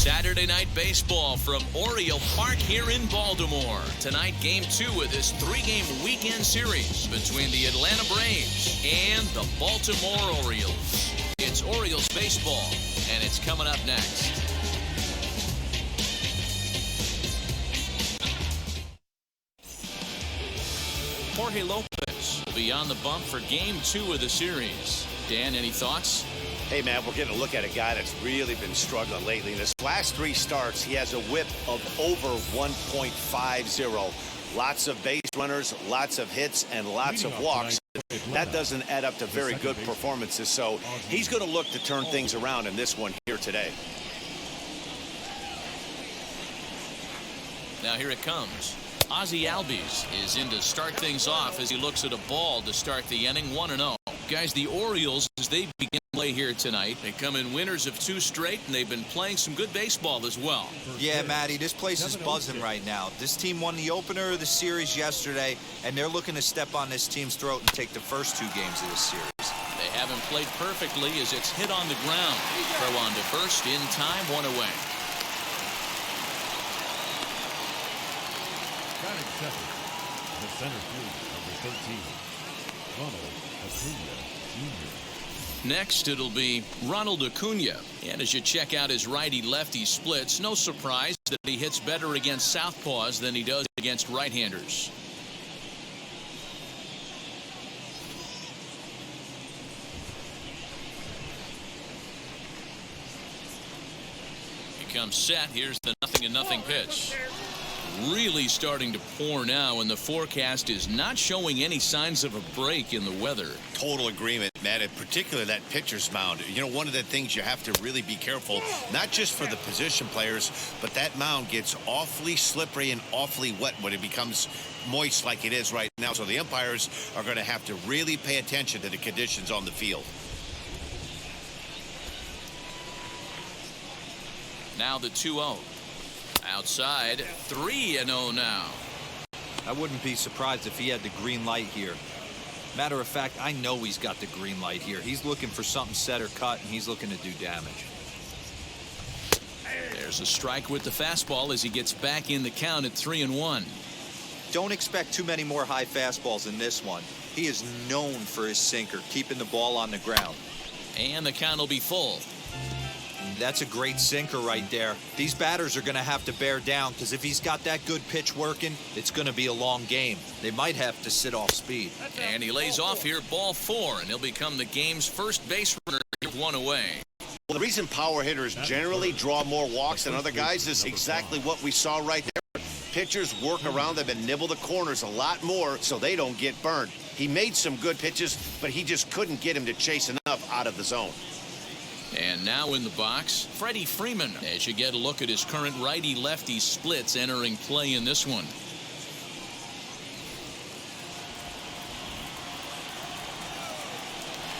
Saturday night baseball from Oriole Park here in Baltimore. Tonight, game 2 of this 3-game weekend series between the Atlanta Braves and the Baltimore Orioles. It's Orioles baseball, and it's coming up next. Jorge Lopez will be on the bump for game 2 of the series. Dan, any thoughts? Hey, man, we're getting a look at a guy that's really been struggling lately. In his last 3 starts, he has a whip of over 1.50. Lots of base runners, lots of hits, and lots of walks. That doesn't add up to very good performances, so he's going to look to turn things around in this one here today. Now here it comes. Ozzie Albies is in to start things off as he looks at a ball to start the inning, 1-0. Guys, the Orioles, as they begin play here tonight, they come in winners of 2 straight, and they've been playing some good baseball as well. Yeah, Matty, this place is buzzing right now. This team won the opener of the series yesterday, and they're looking to step on this team's throat and take the first 2 games of this series. They haven't played perfectly as it's hit on the ground. Throw on to first in time, 1 away. Batting second, the center fielder, number 13, Ronald Acuna Jr. Next, it'll be Ronald Acuna. And as you check out his righty-lefty splits, no surprise that he hits better against southpaws than he does against right-handers. He comes set. Here's the 0-0 pitch. Really starting to pour now, and the forecast is not showing any signs of a break in the weather. Total agreement, Matt, and particularly that pitcher's mound. You know, one of the things you have to really be careful, not just for the position players, but that mound gets awfully slippery and awfully wet when it becomes moist like it is right now. So the umpires are going to have to really pay attention to the conditions on the field. Now the 2-0. Outside, 3-0 now. I wouldn't be surprised if he had the green light here. Matter of fact, I know he's got the green light here. He's looking for something set or cut, and he's looking to do damage. There's a strike with the fastball as he gets back in the count at 3-1. Don't expect too many more high fastballs in this one. He is known for his sinker, keeping the ball on the ground. And the count will be full. That's a great sinker right there. These batters are going to have to bear down, because if he's got that good pitch working, it's going to be a long game. They might have to sit off speed. And he lays off here, ball 4, and he'll become the game's first base runner with 1 away. Well, the reason power hitters generally draw more walks than other guys is exactly what we saw right there. Pitchers work around them and nibble the corners a lot more so they don't get burned. He made some good pitches, but he just couldn't get him to chase enough out of the zone. And now in the box, Freddie Freeman, as you get a look at his current righty-lefty splits entering play in this one.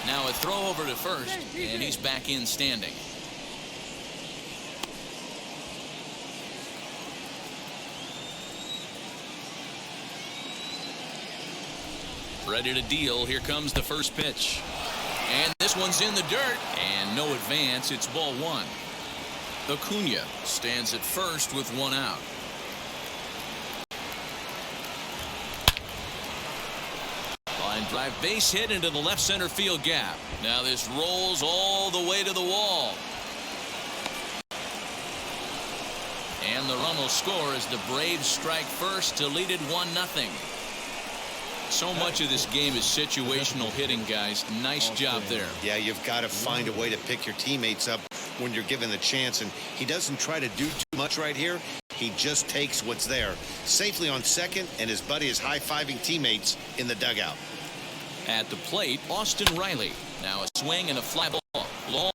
Now a throw over to first, and he's back in standing. Ready to deal. Here comes the first pitch. And this one's in the dirt, and no advance. It's ball 1. Acuna stands at first with 1 out. Line drive base hit into the left center field gap. Now this rolls all the way to the wall. And the run will score as the Braves strike first to lead it 1-0. So much of this game is situational hitting, guys. Nice job there. Yeah, you've got to find a way to pick your teammates up when you're given the chance, and he doesn't try to do too much right here. He just takes what's there. Safely on second, and his buddy is high-fiving teammates in the dugout. At the plate, Austin Riley. Now a swing and a fly ball.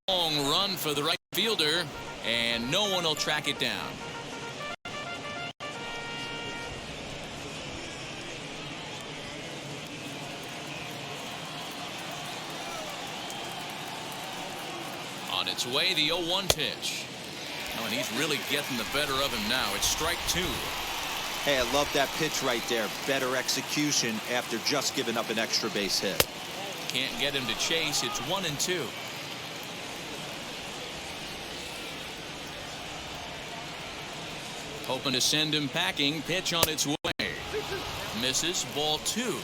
Long run for the right fielder, and no one will track it down. On its way, the 0-1 pitch. Oh, and he's really getting the better of him now. It's strike 2. Hey, I love that pitch right there. Better execution after just giving up an extra base hit. Can't get him to chase. It's 1-2. Hoping to send him packing. Pitch on its way. Misses. Ball 2.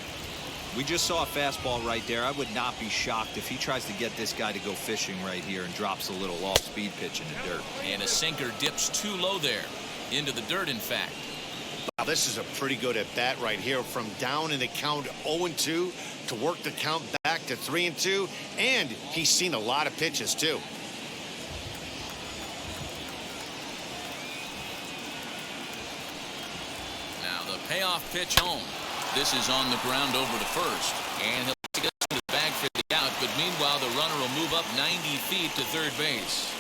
We just saw a fastball right there. I would not be shocked if he tries to get this guy to go fishing right here and drops a little off-speed pitch in the dirt. And a sinker dips too low there. Into the dirt, in fact. Wow, this is a pretty good at bat right here. From down in the count 0-2 to work the count back to 3-2. And he's seen a lot of pitches, too. Now the payoff pitch home. This is on the ground over to first. And he'll get to the bag for the out. But meanwhile, the runner will move up 90 feet to third base.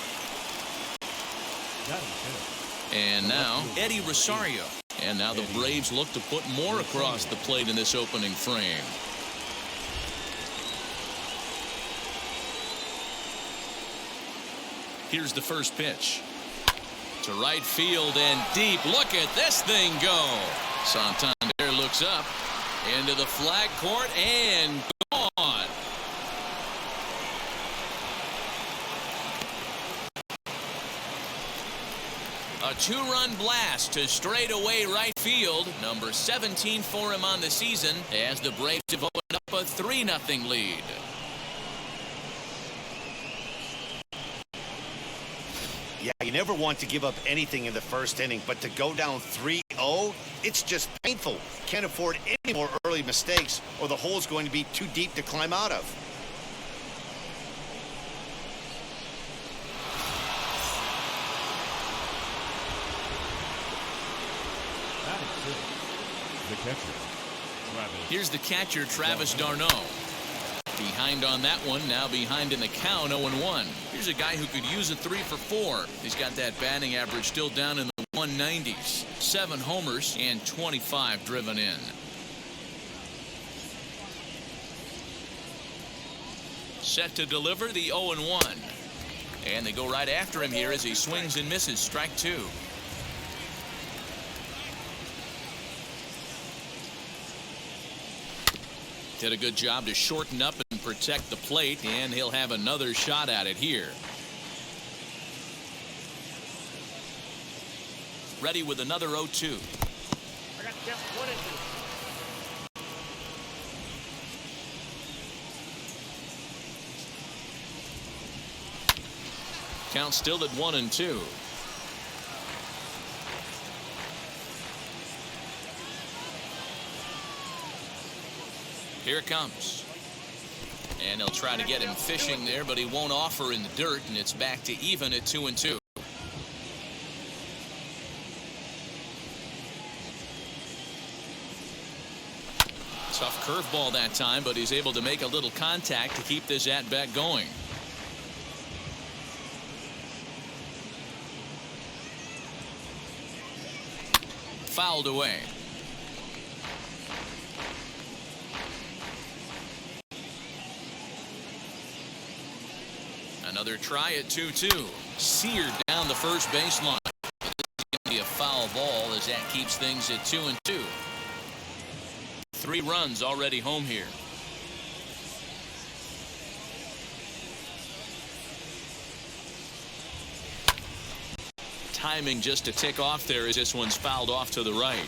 And now Eddie Rosario. And now the Braves look to put more across the plate in this opening frame. Here's the first pitch. To right field and deep. Look at this thing go. Santander looks up into the flag court and gone. A 2-run blast to straightaway right field. Number 17 for him on the season as the Braves have opened up a 3-0 lead. Yeah, you never want to give up anything in the first inning, but to go down 3-0, it's just painful. Can't afford any more early mistakes or the hole's going to be too deep to climb out of. The catcher, Travis. Here's the catcher, Travis d'Arnaud. Behind on that one, now behind in the count, 0-1. Here's a guy who could use a 3 for 4. He's got that batting average still down in the 190s. 7 homers and 25 driven in. Set to deliver the 0-1. And they go right after him here as he swings and misses. Strike 2. Did a good job to shorten up and protect the plate, and he'll have another shot at it here. Ready with another 0-2. I got just 1-2. Count still at 1-2. Here it comes. And he'll try to get him fishing there, but he won't offer in the dirt, and it's back to even at 2-2. Tough curveball that time, but he's able to make a little contact to keep this at-bat going. Fouled away. Another try at 2-2. Seared down the first baseline. This is going to be a foul ball as that keeps things at 2-2. 3 runs already home here. Timing just to tick off there as this one's fouled off to the right.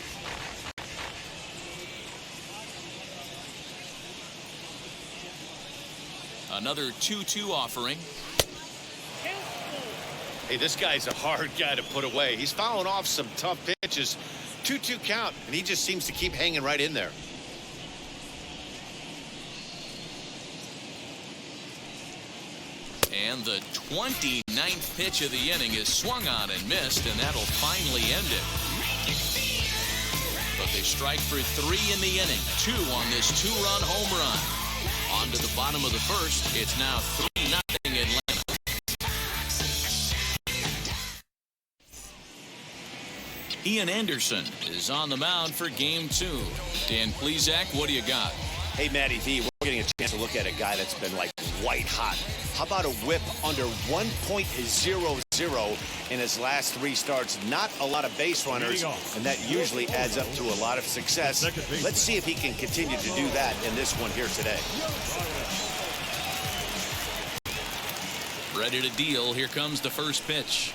Another 2-2 offering. Hey, this guy's a hard guy to put away. He's fouling off some tough pitches. 2-2 count, and he just seems to keep hanging right in there. And the 29th pitch of the inning is swung on and missed, and that'll finally end it. But they strike for 3 in the inning. 2 on this 2-run home run. On to the bottom of the first. It's now 3-0 Atlanta. Ian Anderson is on the mound for game 2. Dan Plesac, what do you got? Hey, Matty V, we're getting a chance to look at a guy that's been like white hot. How about a whip under 1.00 in his last 3 starts? Not a lot of base runners, and that usually adds up to a lot of success. Let's see if he can continue to do that in this one here today. Ready to deal. Here comes the first pitch.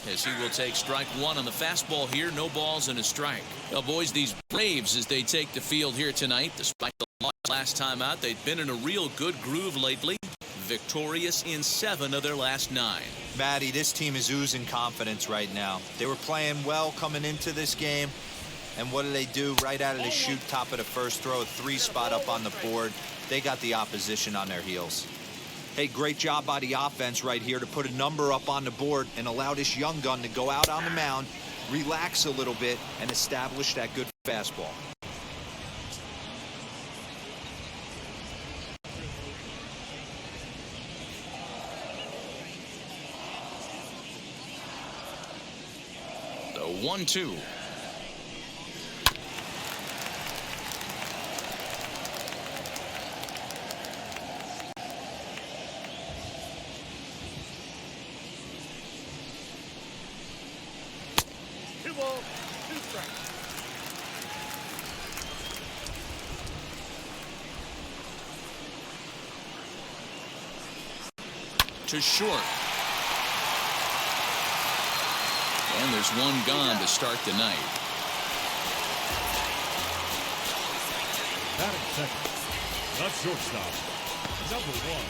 as he will take strike one on the fastball here. No balls and a strike. Now, boys, these Braves, as they take the field here tonight, despite the loss last time out, they've been in a real good groove lately. Victorious in 7 of their last 9. Matty, this team is oozing confidence right now. They were playing well coming into this game. And what do? Right out of the chute, top of the first, throw a 3 spot up on the board. They got the opposition on their heels. Hey, great job by the offense right here to put a number up on the board and allow this young gun to go out on the mound, relax a little bit, and establish that good fastball. The 1-2. To short. And there's one gone to start the night. Batting second, the shortstop, number 1.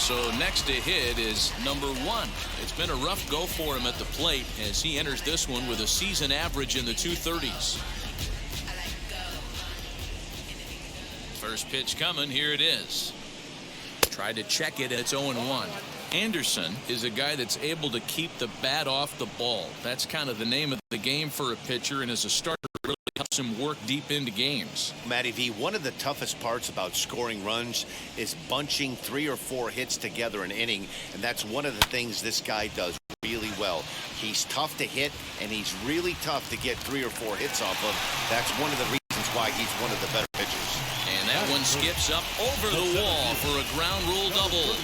So next to hit is number 1. It's been a rough go for him at the plate as he enters this one with a season average in the 230s. First pitch coming. Here it is. Tried to check it. It's 0-1. Anderson is a guy that's able to keep the bat off the ball. That's kind of the name of the game for a pitcher, and as a starter, it really helps him work deep into games. Matty V, one of the toughest parts about scoring runs is bunching 3 or 4 hits together an inning, and that's one of the things this guy does really well. He's tough to hit, and he's really tough to get 3 or 4 hits off of. That's one of the reasons why he's one of the better pitchers. And that one skips up over the wall for a ground rule double.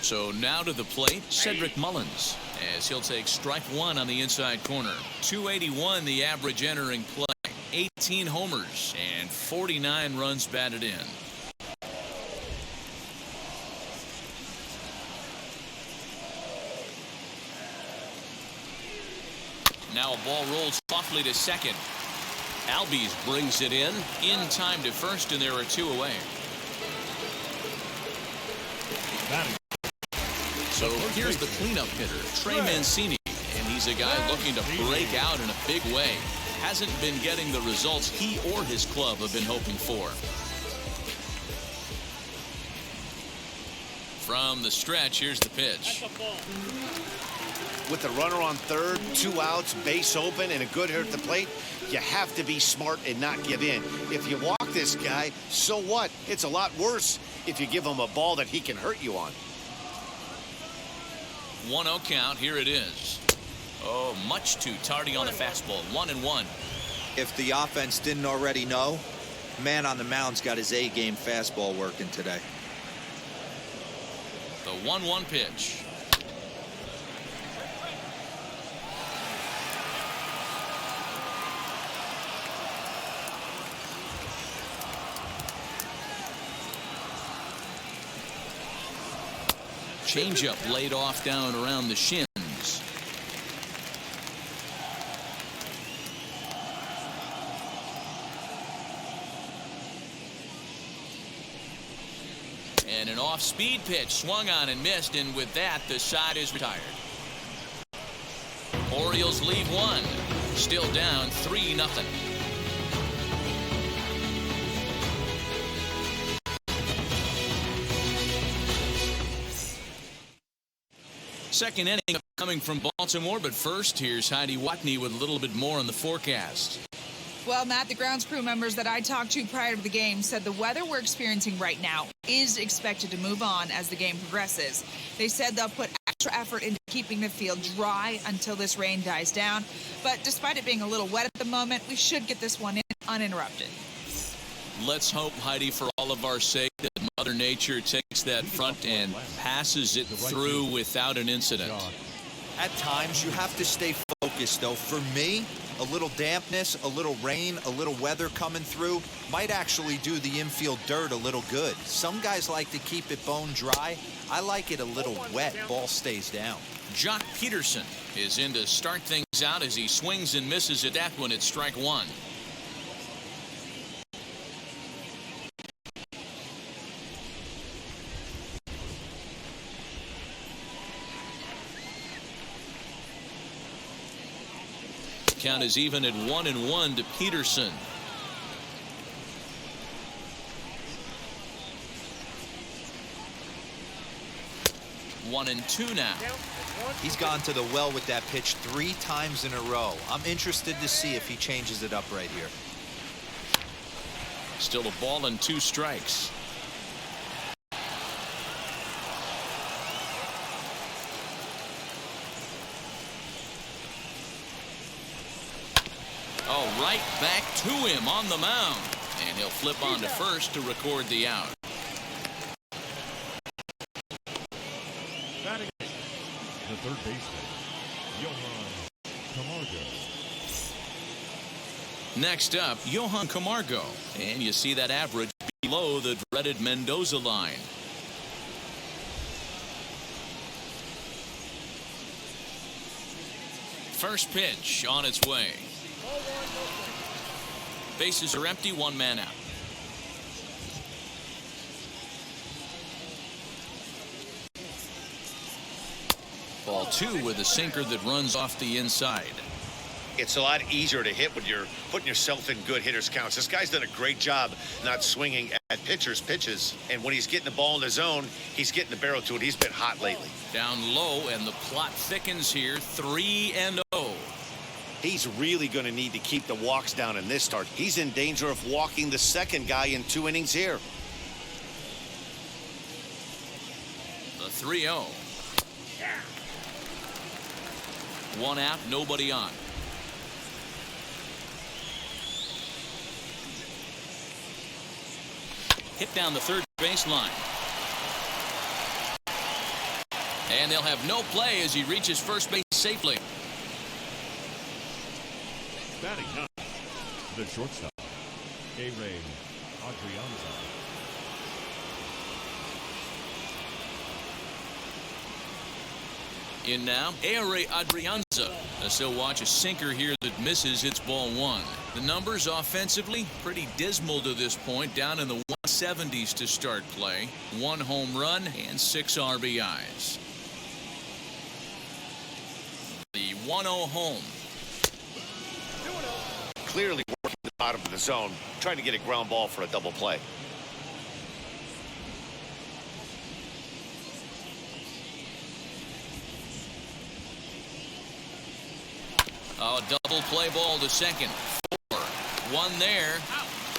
So now to the plate, Cedric Mullins, as he'll take strike 1 on the inside corner. 281 the average entering play. 18 homers and 49 runs batted in. Now a ball rolls softly to second. Albies brings it in time to first, and there are 2 away. So here's the cleanup hitter, Trey Mancini, and he's a guy looking to break out in a big way. Hasn't been getting the results he or his club have been hoping for. From the stretch, here's the pitch. With the runner on third, 2 outs, base open, and a good hitter at the plate, you have to be smart and not give in. If you walk this guy, so what? It's a lot worse if you give him a ball that he can hurt you on. 1-0 count. Here it is. Oh, much too tardy on the fastball. 1-1. If the offense didn't already know, man on the mound's got his A-game fastball working today. The 1-1 pitch. Changeup laid off down around the shins. And an off-speed pitch swung on and missed, and with that, the side is retired. Orioles lead 1. Still down 3-0. Second inning coming from Baltimore, but first, here's Heidi Watney with a little bit more on the forecast. Well, Matt, the grounds crew members that I talked to prior to the game said the weather we're experiencing right now is expected to move on as the game progresses. They said they'll put extra effort into keeping the field dry until this rain dies down. But despite it being a little wet at the moment, we should get this one in uninterrupted. Let's hope, Heidi, for all of our sake, that Mother Nature takes that front and passes it through without an incident. At times, you have to stay focused, though. For me, a little dampness, a little rain, a little weather coming through might actually do the infield dirt a little good. Some guys like to keep it bone dry. I like it a little wet. Ball stays down. Jock Peterson is in to start things out as he swings and misses at that one at strike one. Count is even at 1-1 to Peterson. One and two now. He's gone to the well with that pitch 3 times in a row. I'm interested to see if he changes it up right here. Still a ball and 2 strikes. Oh, right back to him on the mound. And he'll flip on to first to record the out. Batting the third baseman, Johan Camargo. Next up, Johan Camargo. And you see that average below the dreaded Mendoza line. First pitch on its way. Bases are empty, 1 man out. Ball 2 with a sinker that runs off the inside. It's a lot easier to hit when you're putting yourself in good hitters counts. This guy's done a great job not swinging at pitchers' pitches. And when he's getting the ball in the zone, he's getting the barrel to it. He's been hot lately. Down low, and the plot thickens here, 3-0. He's really going to need to keep the walks down in this start. He's in danger of walking the second guy in 2 innings here. The 3-0. 1 out, nobody on. Hit down the third baseline. And they'll have no play as he reaches first base safely. Batting ninth, the shortstop, Jorge Lopez. In now, Jorge Adrianza. He'll watch a sinker here that misses. It's ball 1. The numbers offensively pretty dismal to this point, down in the 170s to start play. 1 home run and 6 RBIs. The 1-0 home. Clearly working the bottom of the zone, trying to get a ground ball for a double play. Oh, double play ball to second. 4. 1 there.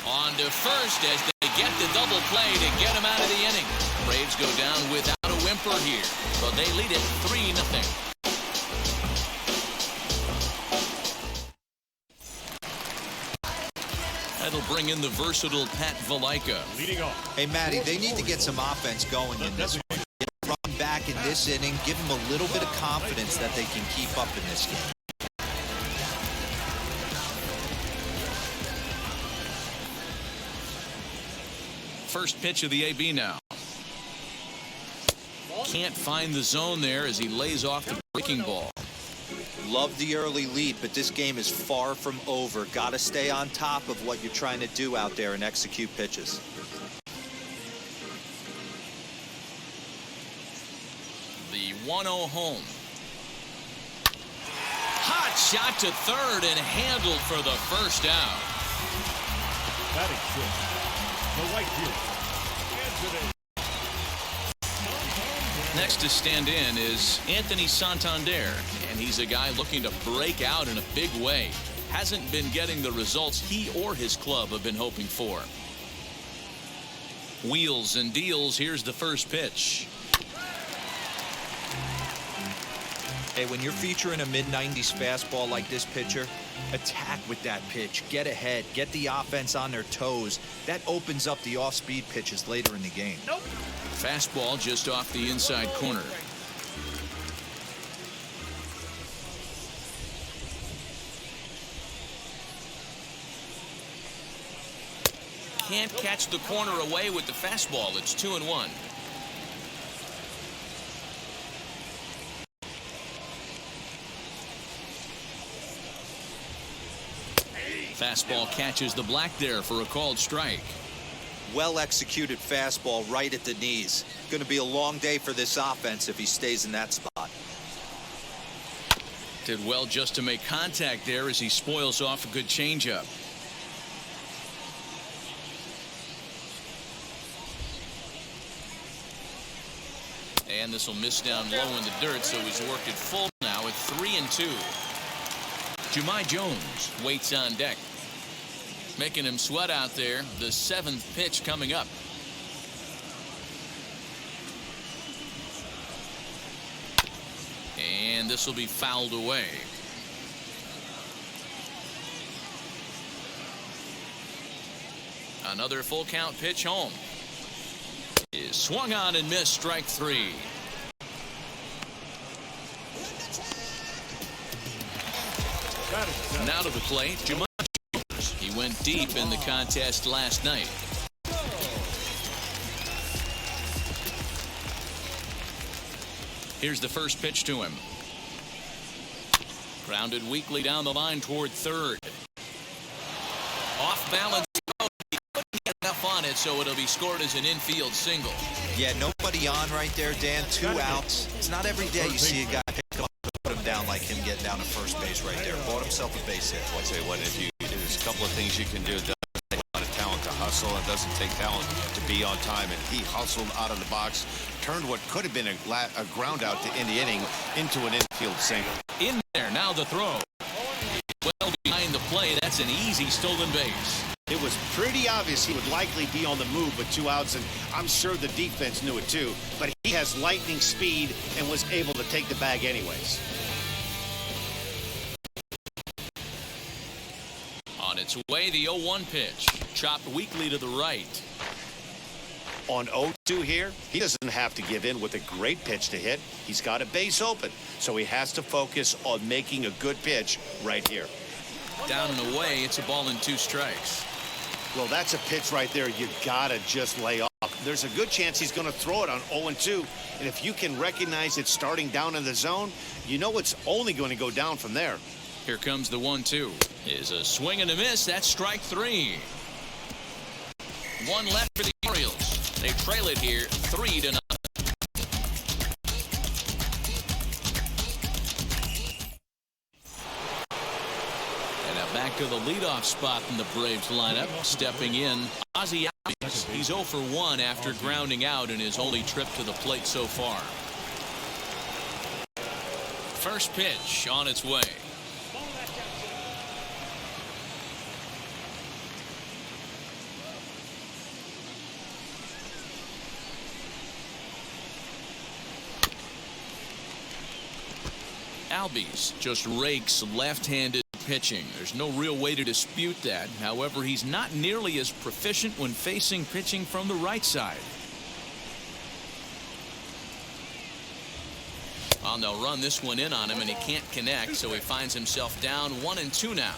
On to first as they get the double play to get him out of the inning. Braves go down without a whimper here, but they lead it 3-0. That'll bring in the versatile Pat Valaika. Leading off. Hey, Matty, they need to get some offense going in this one. Run back in this inning, give them a little bit of confidence that they can keep up in this game. First pitch of the AB now. Can't find the zone there as he lays off the breaking ball. Love the early lead, but this game is far from over. Got to stay on top of what you're trying to do out there and execute pitches. The 1-0 home. Hot shot to third and handled for the first out. Batting fifth, the right fielder, Anthony. Next to stand in is Anthony Santander, and he's a guy looking to break out in a big way. Hasn't been getting the results he or his club have been hoping for. Wheels and deals. Here's the first pitch. Hey, when you're featuring a mid-90s fastball like this pitcher, attack with that pitch. Get ahead. Get the offense on their toes. That opens up the off-speed pitches later in the game. Fastball just off the inside corner. Can't catch the corner away with the fastball. It's 2-1. Fastball catches the black there for a called strike. Well-executed fastball right at the knees. Going to be a long day for this offense if he stays in that spot. Did well just to make contact there as he spoils off a good changeup. And this will miss down low in the dirt, so he's worked it full now at 3-2. Jumai Jones waits on deck, making him sweat out there. The 7th pitch coming up. And this will be fouled away. Another full count pitch home. Is swung on and missed, strike 3. Now to the plate, Jumai Jones. He went deep in the contest last night. Here's the first pitch to him. Grounded weakly down the line toward third. Off balance. He couldn't get enough on it, so it'll be scored as an infield single. Yeah, nobody on right there, Dan. 2 outs. It's not every day you see a guy pick him up and put him down like him getting down to first base right there. Bought himself a base hit. I'll tell you what, there's a couple of things you can do. It doesn't take a lot of talent to hustle. It doesn't take talent to be on time. And he hustled out of the box, turned what could have been a ground out to end the inning into an infield single. In there, now the throw. Well behind the play, that's an easy stolen base. It was pretty obvious he would likely be on the move with 2 outs, and I'm sure the defense knew it too. But he has lightning speed and was able to take the bag anyways. On its way, the 0-1 pitch. Chopped weakly to the right. On 0-2 here, he doesn't have to give in with a great pitch to hit. He's got a base open, so he has to focus on making a good pitch right here. Down and away, it's a ball and 2 strikes. Well, that's a pitch right there you gotta just lay off. There's a good chance he's going to throw it on 0-2, and if you can recognize it starting down in the zone, you know it's only going to go down from there. Here comes the 1-2. Is a swing and a miss. That's strike 3. 1 left for the Orioles. They trail it here 3-0. And now back to the leadoff spot in the Braves lineup. Stepping in, Ozzie Albies. He's 0 for 1 after grounding out in his only trip to the plate so far. First pitch on its way. Albies just rakes left-handed pitching. There's no real way to dispute that. However, he's not nearly as proficient when facing pitching from the right side. Well, they'll run this one in on him, and he can't connect, so he finds himself down 1-2 now.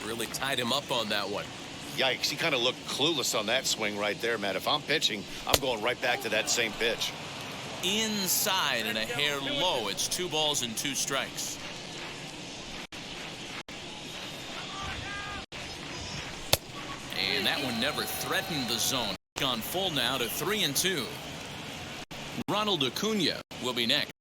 Really tied him up on that one. Yikes, he kind of looked clueless on that swing right there, Matt. If I'm pitching, I'm going right back to that same pitch. Inside and a hair low. It's 2 balls and 2 strikes. And that one never threatened the zone. Gone full now to 3-2. Ronald Acuna will be next.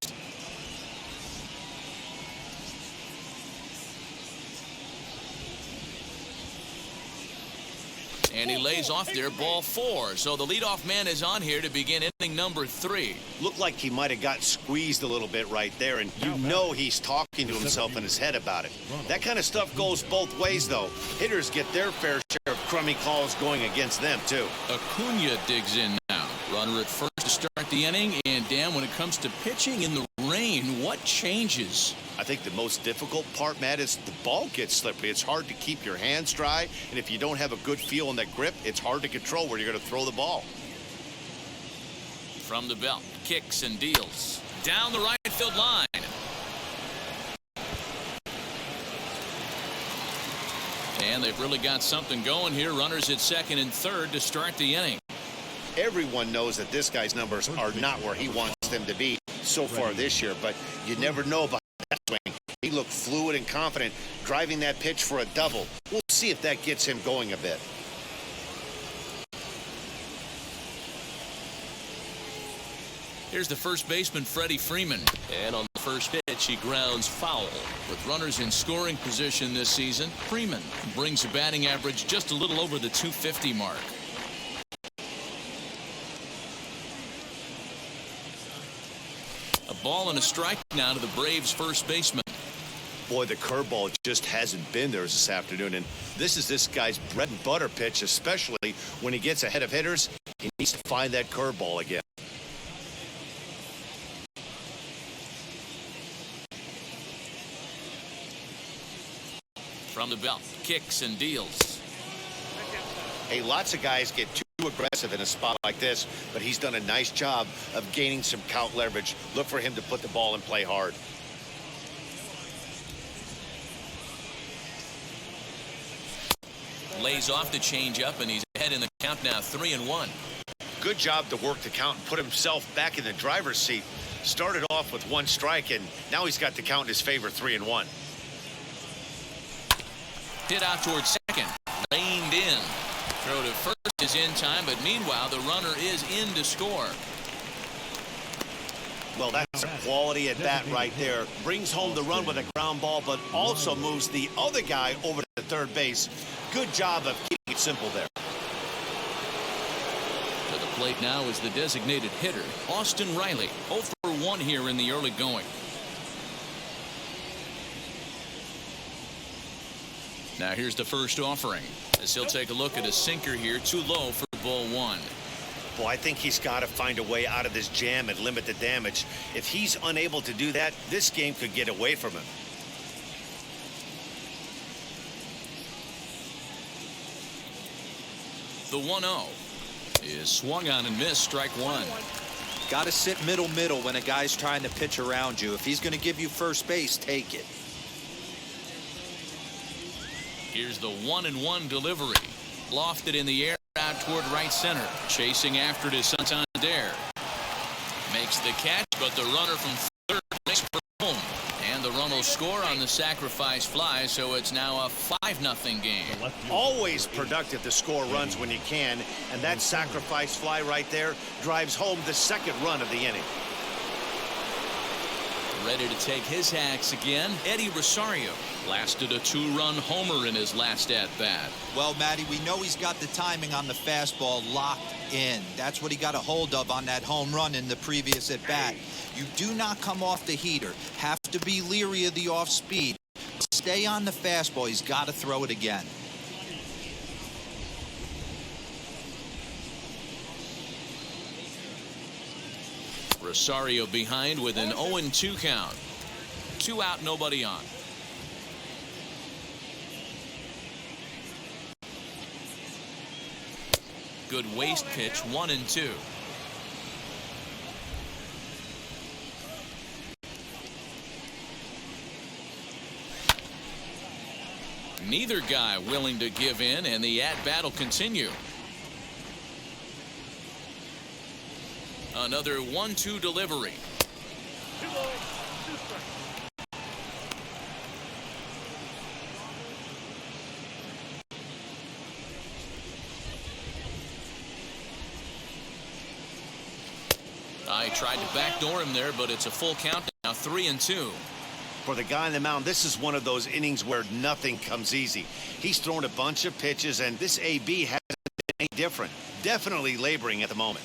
And he lays off there, ball 4. So the leadoff man is on here to begin inning number 3. Looked like he might have got squeezed a little bit right there, and you know he's talking to himself in his head about it. That kind of stuff goes both ways, though. Hitters get their fair share of crummy calls going against them, too. Acuna digs in now. Runner at first to start the inning, and Dan, when it comes to pitching in the rain, mean, what changes? I think the most difficult part, Matt, is the ball gets slippery. It's hard to keep your hands dry, and if you don't have a good feel in that grip, it's hard to control where you're going to throw the ball. From the belt, kicks and deals. Down the right field line. And they've really got something going here. Runners at second and third to start the inning. Everyone knows that this guy's numbers are not where he wants them to be so far this year, but you never know about that swing. He looked fluid and confident driving that pitch for a double. We'll see if that gets him going a bit. Here's the first baseman, Freddie Freeman. And on the first pitch, he grounds foul. With runners in scoring position this season, Freeman brings a batting average just a little over the 250 mark. A ball and a strike now to the Braves' first baseman. Boy, the curveball just hasn't been there this afternoon, and this is this guy's bread and butter pitch, especially when he gets ahead of hitters. He needs to find that curveball again. From the belt, kicks and deals. Hey, lots of guys get too aggressive in a spot like this, but he's done a nice job of gaining some count leverage. Look for him to put the ball in play hard. Lays off the changeup, and he's ahead in the count now, 3-1. Good job to work the count and put himself back in the driver's seat. Started off with one strike, and now he's got the count in his favor, 3-1. Hit out towards second. Reined in. Throw to first is in time, but meanwhile, the runner is in to score. Well, that's a quality at bat right there. Brings home the run with a ground ball, but also moves the other guy over to third base. Good job of keeping it simple there. To the plate now is the designated hitter, Austin Riley. 0 for 1 here in the early going. Now here's the first offering, as he'll take a look at a sinker here, too low for ball one. Boy, I think he's got to find a way out of this jam and limit the damage. If he's unable to do that, this game could get away from him. The 1-0 is swung on and missed, strike one. Got to sit middle when a guy's trying to pitch around you. If he's going to give you first base, take it. Here's the 1-1 delivery. Lofted in the air out toward right center. Chasing after it is Santander. Makes the catch, but the runner from third makes for home. And the run will score on the sacrifice fly, so it's now a 5-0 game. Always productive to score runs when you can, and that sacrifice fly right there drives home the second run of the inning. Ready to take his hacks again, Eddie Rosario. Blasted a 2-run homer in his last at-bat. Well, Matty, we know he's got the timing on the fastball locked in. That's what he got a hold of on that home run in the previous at-bat. You do not come off the heater. Have to be leery of the off-speed. Stay on the fastball. He's got to throw it again. Rosario behind with an 0-2 count. 2 out, nobody on. Good waist pitch, 1-2. Neither guy willing to give in, and the at-bat will continue. Another 1-2 delivery. I tried to backdoor him there, but it's a full count now, 3-2. For the guy on the mound, this is one of those innings where nothing comes easy. He's thrown a bunch of pitches, and this AB hasn't been any different. Definitely laboring at the moment.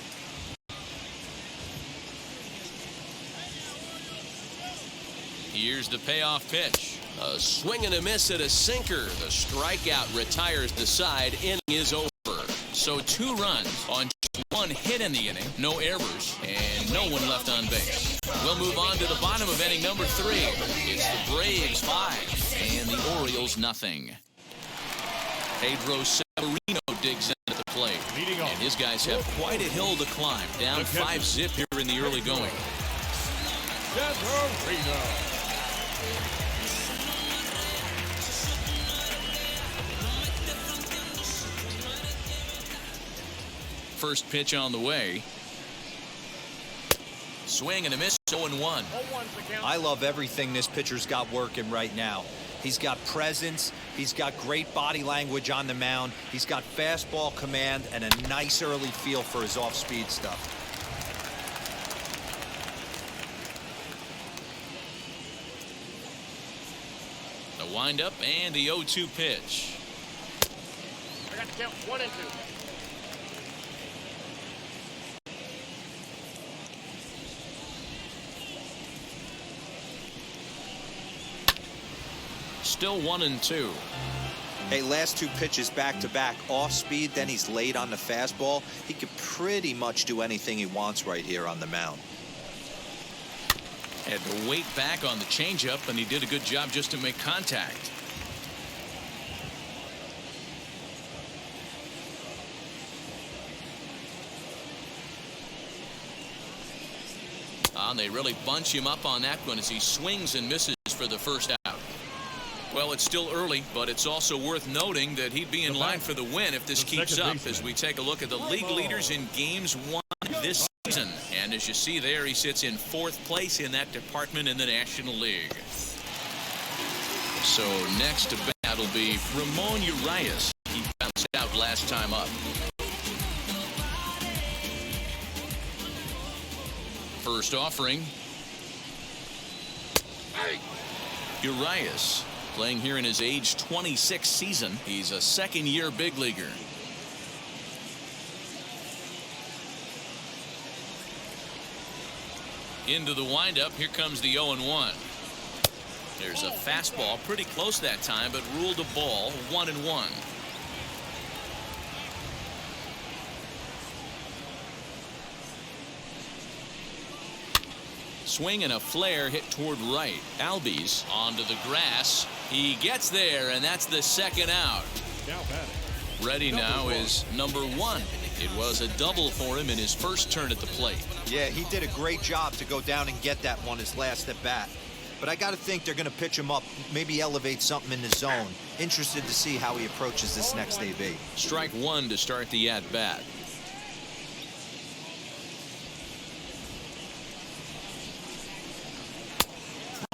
Here's the payoff pitch. A swing and a miss at a sinker. The strikeout retires the side. Inning is over. So 2 runs on just one hit in the inning, no errors, and no one left on base. We'll move on to the bottom of inning number 3. It's the Braves 5 and the Orioles nothing. Pedro Severino digs in at the plate, and his guys have quite a hill to climb, down 5-zip here in the early going. Severino. First pitch on the way. Swing and a miss, 0-1. I love everything this pitcher's got working right now. He's got presence, he's got great body language on the mound, he's got fastball command and a nice early feel for his off-speed stuff. The windup and the 0-2 pitch. I got to count 1 and 2. Still 1-2. Hey, last 2 pitches back-to-back, off-speed, then he's late on the fastball. He could pretty much do anything he wants right here on the mound. Had to wait back on the changeup, and he did a good job just to make contact. They really bunch him up on that one as he swings and misses for the first out. Well, it's still early, but it's also worth noting that he'd be in line for the win if this keeps up as we take a look at the league leaders in games won this season. And as you see there, he sits in 4th place in that department in the National League. So next to bat will be Ramon Urias. He bounced out last time up. First offering. Urias playing here in his age 26 season. He's a second-year big leaguer. Into the windup. Here comes the 0-1. There's a fastball pretty close that time, but ruled a ball. 1-1. Swing and a flare hit toward right. Albies onto the grass. He gets there, and that's the second out. Now batting. Ready now is number 1. It was a double for him in his first turn at the plate. Yeah, he did a great job to go down and get that one his last at bat. But I got to think they're going to pitch him up, maybe elevate something in the zone. Interested to see how he approaches this next AB. Strike 1 to start the at-bat.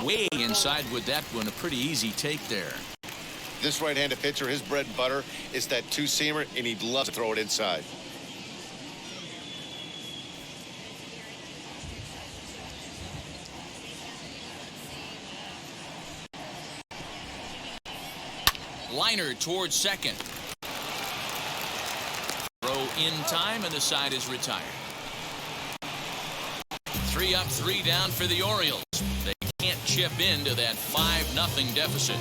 Way inside with that one. A pretty easy take there. This right-handed pitcher, his bread and butter is that 2-seamer, and he'd love to throw it inside. Liner towards second. Throw in time, and the side is retired. 3 up, 3 down for the Orioles. They can't chip into that 5-0 deficit.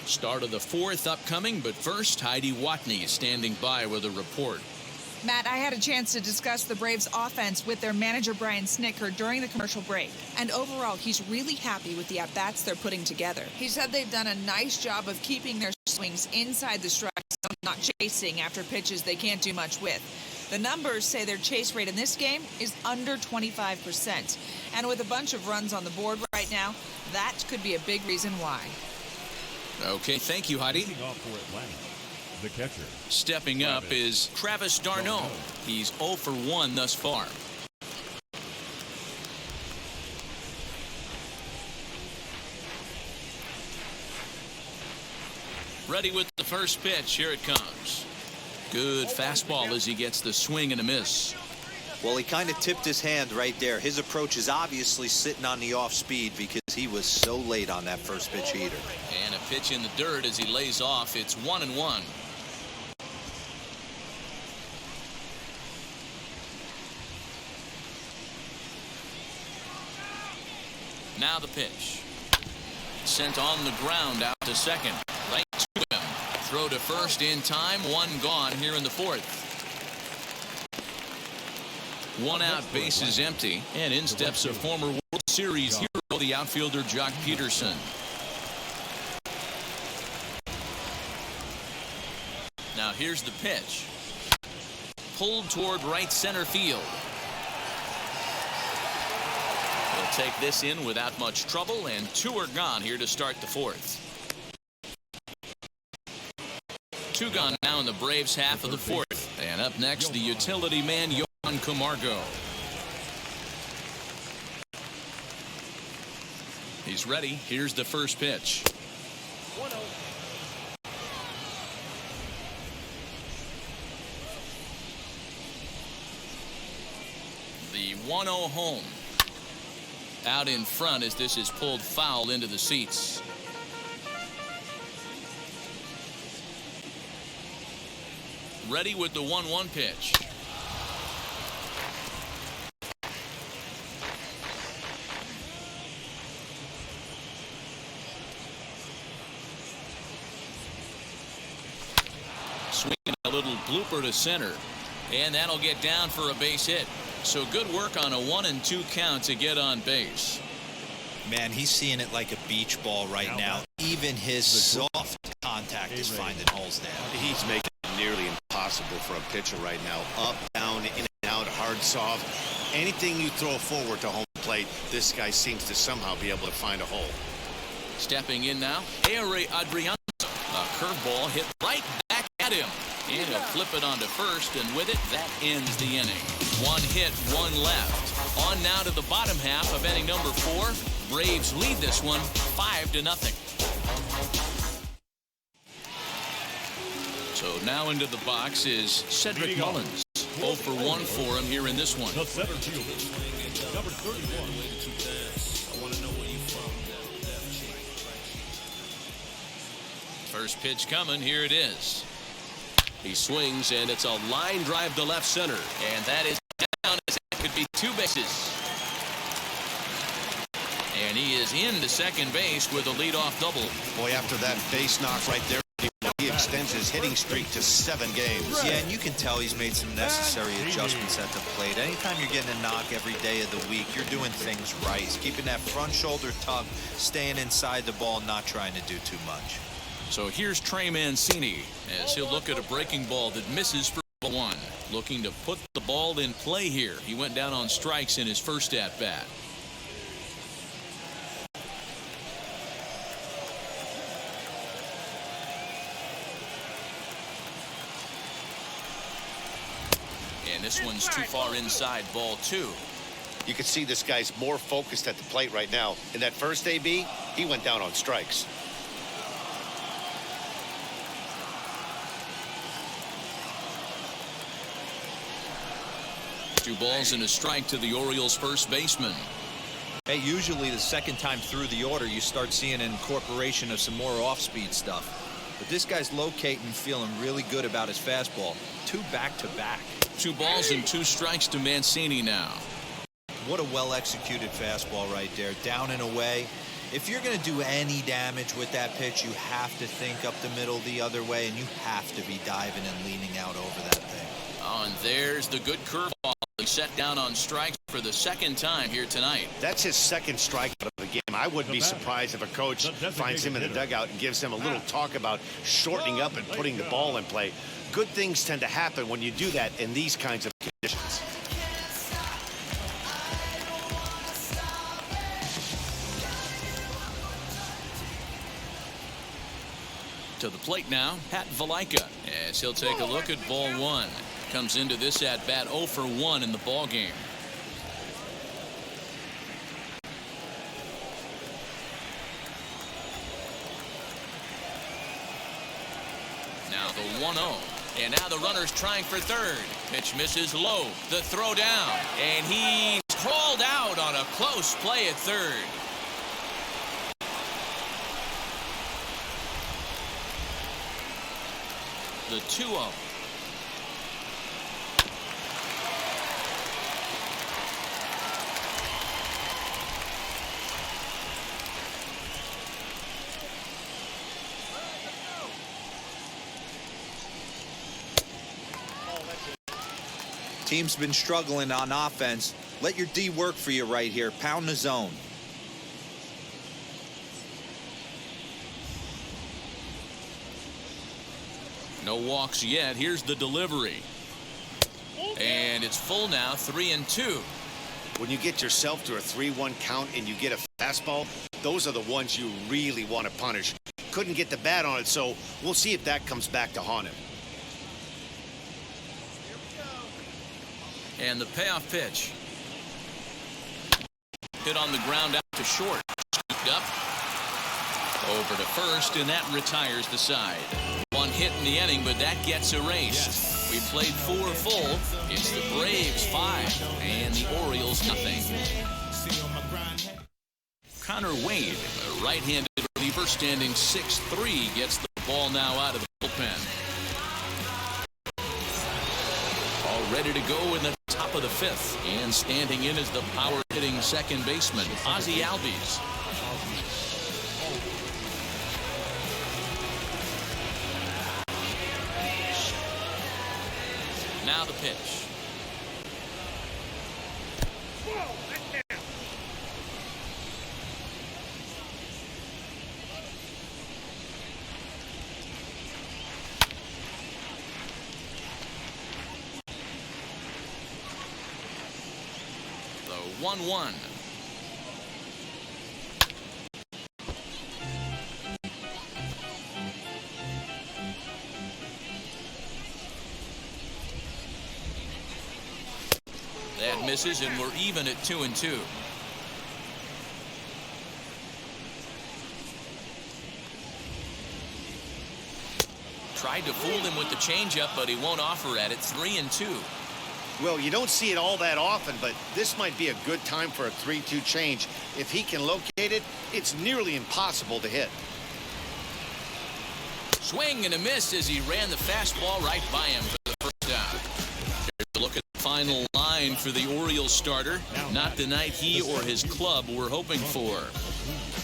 Start of the 4th upcoming, but first, Heidi Watney is standing by with a report. Matt, I had a chance to discuss the Braves offense with their manager Brian Snitker during the commercial break. And overall, he's really happy with the at-bats they're putting together. He said they've done a nice job of keeping their swings inside the strike zone, not chasing after pitches they can't do much with. The numbers say their chase rate in this game is under 25%. And with a bunch of runs on the board right now, that could be a big reason why. Okay, thank you, Heidi. Leading off for Atlanta, the catcher. Stepping up is Travis d'Arnaud. He's 0 for 1 thus far. Ready with the first pitch. Here it comes. Good fastball as he gets the swing and a miss. Well, he kind of tipped his hand right there. His approach is obviously sitting on the off speed because he was so late on that first pitch heater. And a pitch in the dirt as he lays off. It's 1-1. Now the pitch. Sent on the ground out to second. Right to him. throw to first in time. One gone here in the fourth. One out, bases empty, and in steps a former World Series hero, the outfielder Jock Peterson. Now here's the pitch. Pulled toward right center field. He'll take this in without much trouble, and two are gone here to start the fourth. Two gone now in the Braves half of the fourth. And up next, the utility man, Johan Camargo. He's ready. Here's the first pitch. 1-0. The 1-0 home. Out in front as this is pulled foul into the seats. Ready with the 1-1 pitch. Swinging a little blooper to center, and that'll get down for a base hit. So good work on a 1-2 count to get on base. Man, he's seeing it like a beach ball right now. Even his soft contact is finding holes there. He's making it nearly impossible for a pitcher right now. Up, down, in and out, hard, soft. Anything you throw forward to home plate, this guy seems to somehow be able to find a hole. Stepping in now, Adriano. A curveball hit right back at him. And he'll flip it onto first, and with it, that ends the inning. One hit, one left. On now to the bottom half of inning number 4. Braves lead this one 5-0. So now into the box is Cedric Mullins. 0 for 1 for him here in this one. The center fielder, number 31. First pitch coming. Here it is. He swings, and it's a line drive to left center. And that is down as it could be 2 bases. And he is into second base with a leadoff double. Boy, after that base knock right there, he extends his hitting streak to 7 games. Yeah, and you can tell he's made some necessary adjustments at the plate. Anytime you're getting a knock every day of the week, you're doing things right. He's keeping that front shoulder tucked, staying inside the ball, not trying to do too much. So here's Trey Mancini as he'll look at a breaking ball that misses for 1. Looking to put the ball in play here. He went down on strikes in his first at-bat. And this one's too far inside, ball 2. You can see this guy's more focused at the plate right now. In that first AB, he went down on strikes. Two balls and a strike to the Orioles first baseman. Hey, usually the second time through the order, you start seeing an incorporation of some more off-speed stuff. But this guy's locating, feeling really good about his fastball. 2 back-to-back. 2 balls and 2 strikes to Mancini now. What a well-executed fastball right there. Down and away. If you're going to do any damage with that pitch, you have to think up the middle the other way, and you have to be diving and leaning out over that thing. Oh, and there's the good curveball. Set down on strikes for the second time here tonight. That's his second strikeout of the game. I wouldn't be surprised if a coach finds him in the dugout and gives him a little talk about shortening up and putting the ball in play. Good things tend to happen when you do that in these kinds of conditions. To the plate now, Pat Valaika, as he'll take a look at ball 1. Comes into this at bat 0 for 1 in the ball game. Now the 1-0, and now the runner's trying for third. Pitch misses low. The throw down, and he's crawled out on a close play at third. The 2-0. Team's been struggling on offense. Let your D work for you right here. Pound the zone. No walks yet. Here's the delivery. And it's full now, 3-2. When you get yourself to a 3-1 count and you get a fastball, those are the ones you really want to punish. Couldn't get the bat on it, so we'll see if that comes back to haunt him. And the payoff pitch. Hit on the ground out to short. Scooped up. Over to first, and that retires the side. One hit in the inning, but that gets erased. We played 4 full. It's the Braves 5 and the Orioles nothing. Connor Wade, a right-handed reliever standing 6'3", gets the ball now out of the bullpen. All ready to go in the top of the 5th. And standing in is the power-hitting second baseman, Ozzie Albies. Now the pitch. The 1-1. That misses, and we're even at 2-2. Tried to fool him with the changeup, but he won't offer at it. 3-2. Well, you don't see it all that often, but this might be a good time for a 3-2 change. If he can locate it, it's nearly impossible to hit. Swing and a miss as he ran the fastball right by him for the first out. Here's a look at the final line for the Orioles starter. Not the night he or his club were hoping for.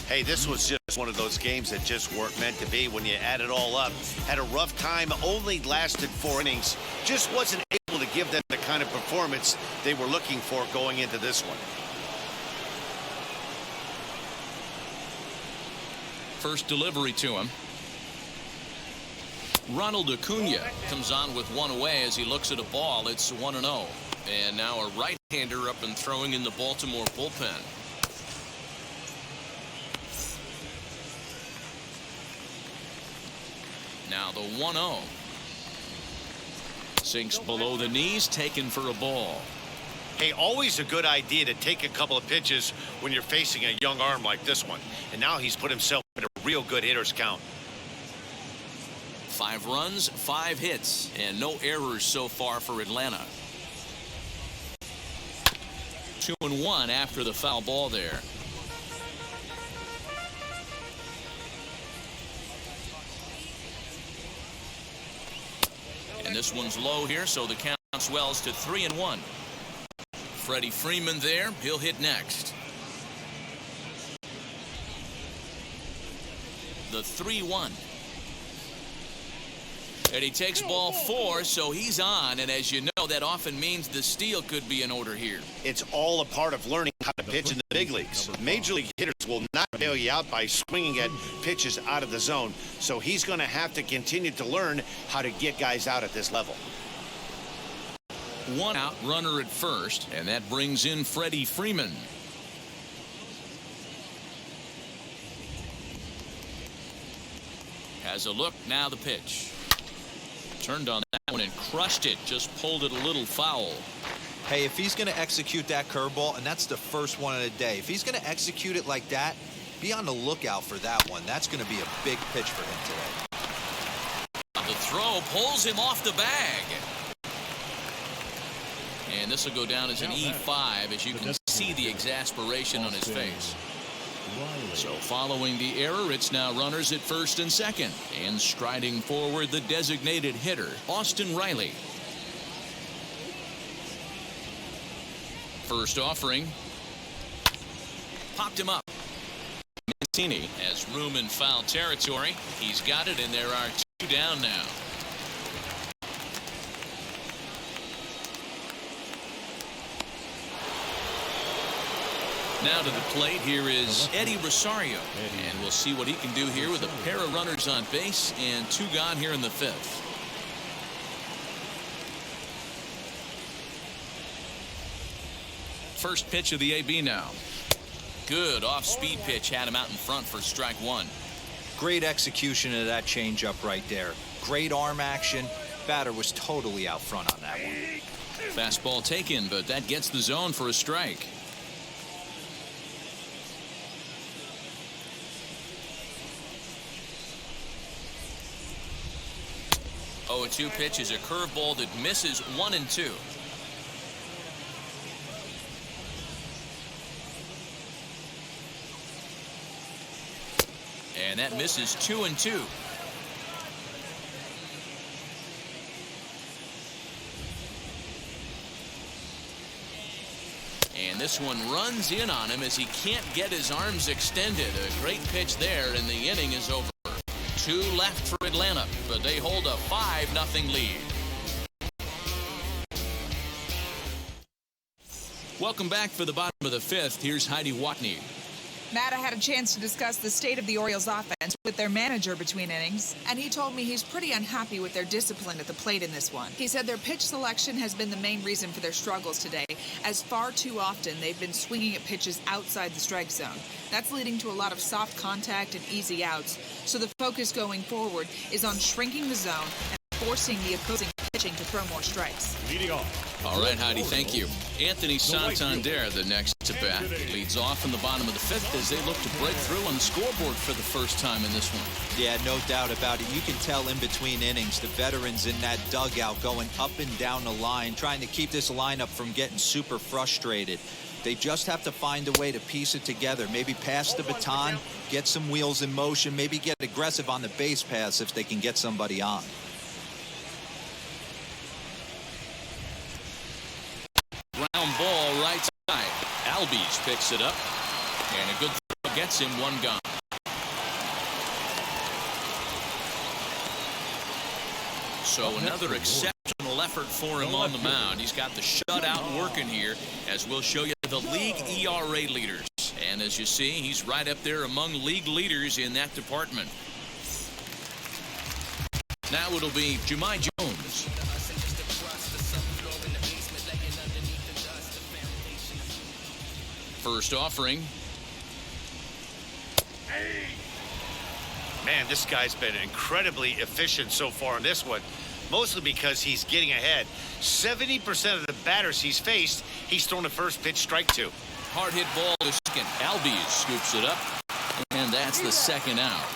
Hey, this was just one of those games that just weren't meant to be when you add it all up. Had a rough time, only lasted 4 innings. Just wasn't able to give them the kind of performance they were looking for going into this one. First delivery to him. Ronald Acuna comes on with one away as he looks at a ball. It's 1-0. And now a right-hander up and throwing in the Baltimore bullpen. Now the 1-0. Sinks below the knees, taken for a ball. Hey, always a good idea to take a couple of pitches when you're facing a young arm like this one. And now he's put himself in a real good hitter's count. 5 runs, 5 hits, and no errors so far for Atlanta. 2-1 after the foul ball there. And this one's low here, so the count swells to 3-1. Freddie Freeman there. He'll hit next. The 3-1. And he takes ball 4, so he's on. And as you know, that often means the steal could be in order here. It's all a part of learning how to pitch in the big leagues. Major league hitters will not bail you out by swinging at pitches out of the zone. So he's going to have to continue to learn how to get guys out at this level. 1 out, runner at first, and that brings in Freddie Freeman. Has a look, now the pitch. Turned on that one and crushed it, just pulled it a little foul. Hey, if he's going to execute that curveball, and that's the first one of the day, if he's going to execute it like that, be on the lookout for that one. That's going to be a big pitch for him today. The throw pulls him off the bag. And this will go down as an E5, as you can see the exasperation on his face. So following the error, it's now runners at first and second. And striding forward, the designated hitter, Austin Riley. First offering. Popped him up. Mancini has room in foul territory. He's got it, and there are 2 down now. Now to the plate, here is Eddie Rosario. And we'll see what he can do here with a pair of runners on base and 2 gone here in the 5th. First pitch of the AB now. Good off-speed pitch, had him out in front for strike 1. Great execution of that changeup right there. Great arm action. Batter was totally out front on that one. Fastball taken, but that gets the zone for a strike. Oh, a 2 pitch is a curveball that misses 1 and 2. And that misses 2 and 2. And this one runs in on him as he can't get his arms extended. A great pitch there, and the inning is over. 2 left for Atlanta, but they hold a 5-0 lead. Welcome back for the bottom of the 5th. Here's Heidi Watney. Matt, I had a chance to discuss the state of the Orioles offense with their manager between innings, and he told me he's pretty unhappy with their discipline at the plate in this one. He said their pitch selection has been the main reason for their struggles today, as far too often they've been swinging at pitches outside the strike zone. That's leading to a lot of soft contact and easy outs, so the focus going forward is on shrinking the zone and forcing the opposing pitching to throw more strikes. Leading off. All right, Heidi, thank you. Anthony Santander, the next to bat, leads off in the bottom of the 5th as they look to break through on the scoreboard for the first time in this one. Yeah, no doubt about it. You can tell in between innings, the veterans in that dugout going up and down the line, trying to keep this lineup from getting super frustrated. They just have to find a way to piece it together. Maybe pass the baton, get some wheels in motion, maybe get aggressive on the base paths if they can get somebody on. Ground ball right side. Albies picks it up, and a good throw gets him 1 gone. So another exceptional effort for him on the mound. He's got the shutout working here, as we'll show you the league ERA leaders. And as you see, he's right up there among league leaders in that department. Now it'll be Jumai Jones. First offering. Man, this guy's been incredibly efficient so far in this one, mostly because he's getting ahead. 70% of the batters he's faced, he's thrown the first pitch strike to. Hard hit ball to second. Albies scoops it up, and that's the 2nd out.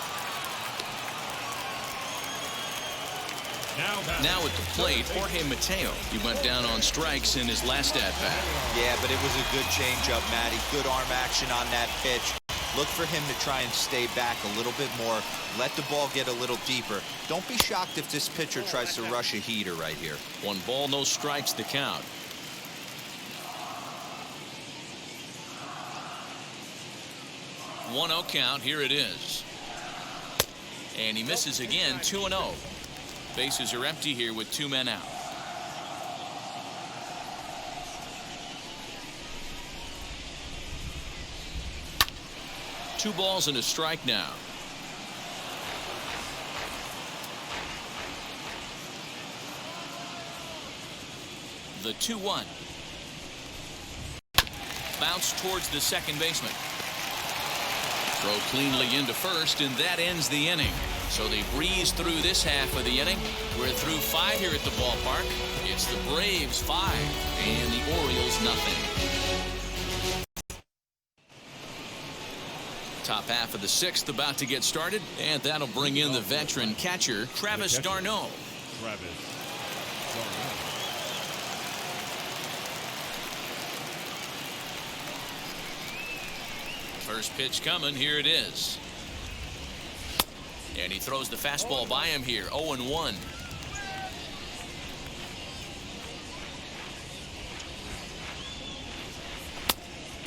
Now at the plate, Jorge Mateo. He went down on strikes in his last at-bat. Yeah, but it was a good changeup, Matty. Good arm action on that pitch. Look for him to try and stay back a little bit more. Let the ball get a little deeper. Don't be shocked if this pitcher tries to rush a heater right here. 1 ball, no strikes to count. One 0 count. Here it is. And he misses again. 2-0. Bases are empty here with 2 men out. Two balls and a strike now. The 2-1. Bounce towards the second baseman. Throw cleanly into first, and that ends the inning. So they breeze through this half of the inning. We're through 5 here at the ballpark. It's the Braves 5 and the Orioles nothing. Top half of the 6th about to get started, and that'll bring in the veteran catcher, Travis d'Arnaud. First pitch coming. Here it is. And he throws the fastball by him here. 0-1.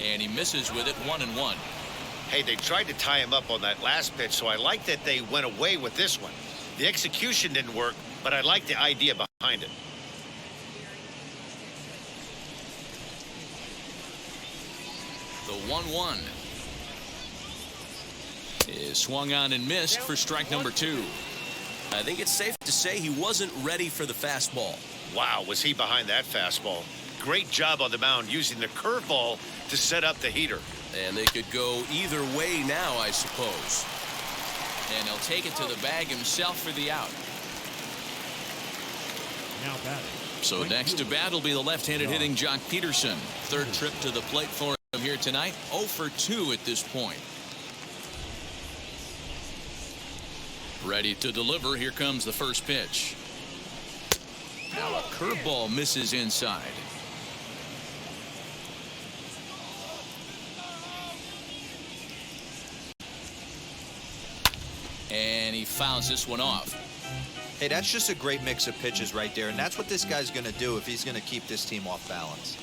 And he misses with it. 1-1. Hey, they tried to tie him up on that last pitch, so I like that they went away with this one. The execution didn't work, but I like the idea behind it. The 1-1 is swung on and missed for strike number 2. I think it's safe to say he wasn't ready for the fastball. Wow, was he behind that fastball. Great job on the mound using the curveball to set up the heater. And they could go either way now, I suppose. And he'll take it to the bag himself for the out. Now batting. So next to bat will be the left-handed hitting Jock Peterson. Third trip to the plate for him here tonight. 0 for 2 at this point. Ready to deliver. Here comes the first pitch. Now a curveball misses inside. And he fouls this one off. Hey, that's just a great mix of pitches right there, and that's what this guy's going to do if he's going to keep this team off balance.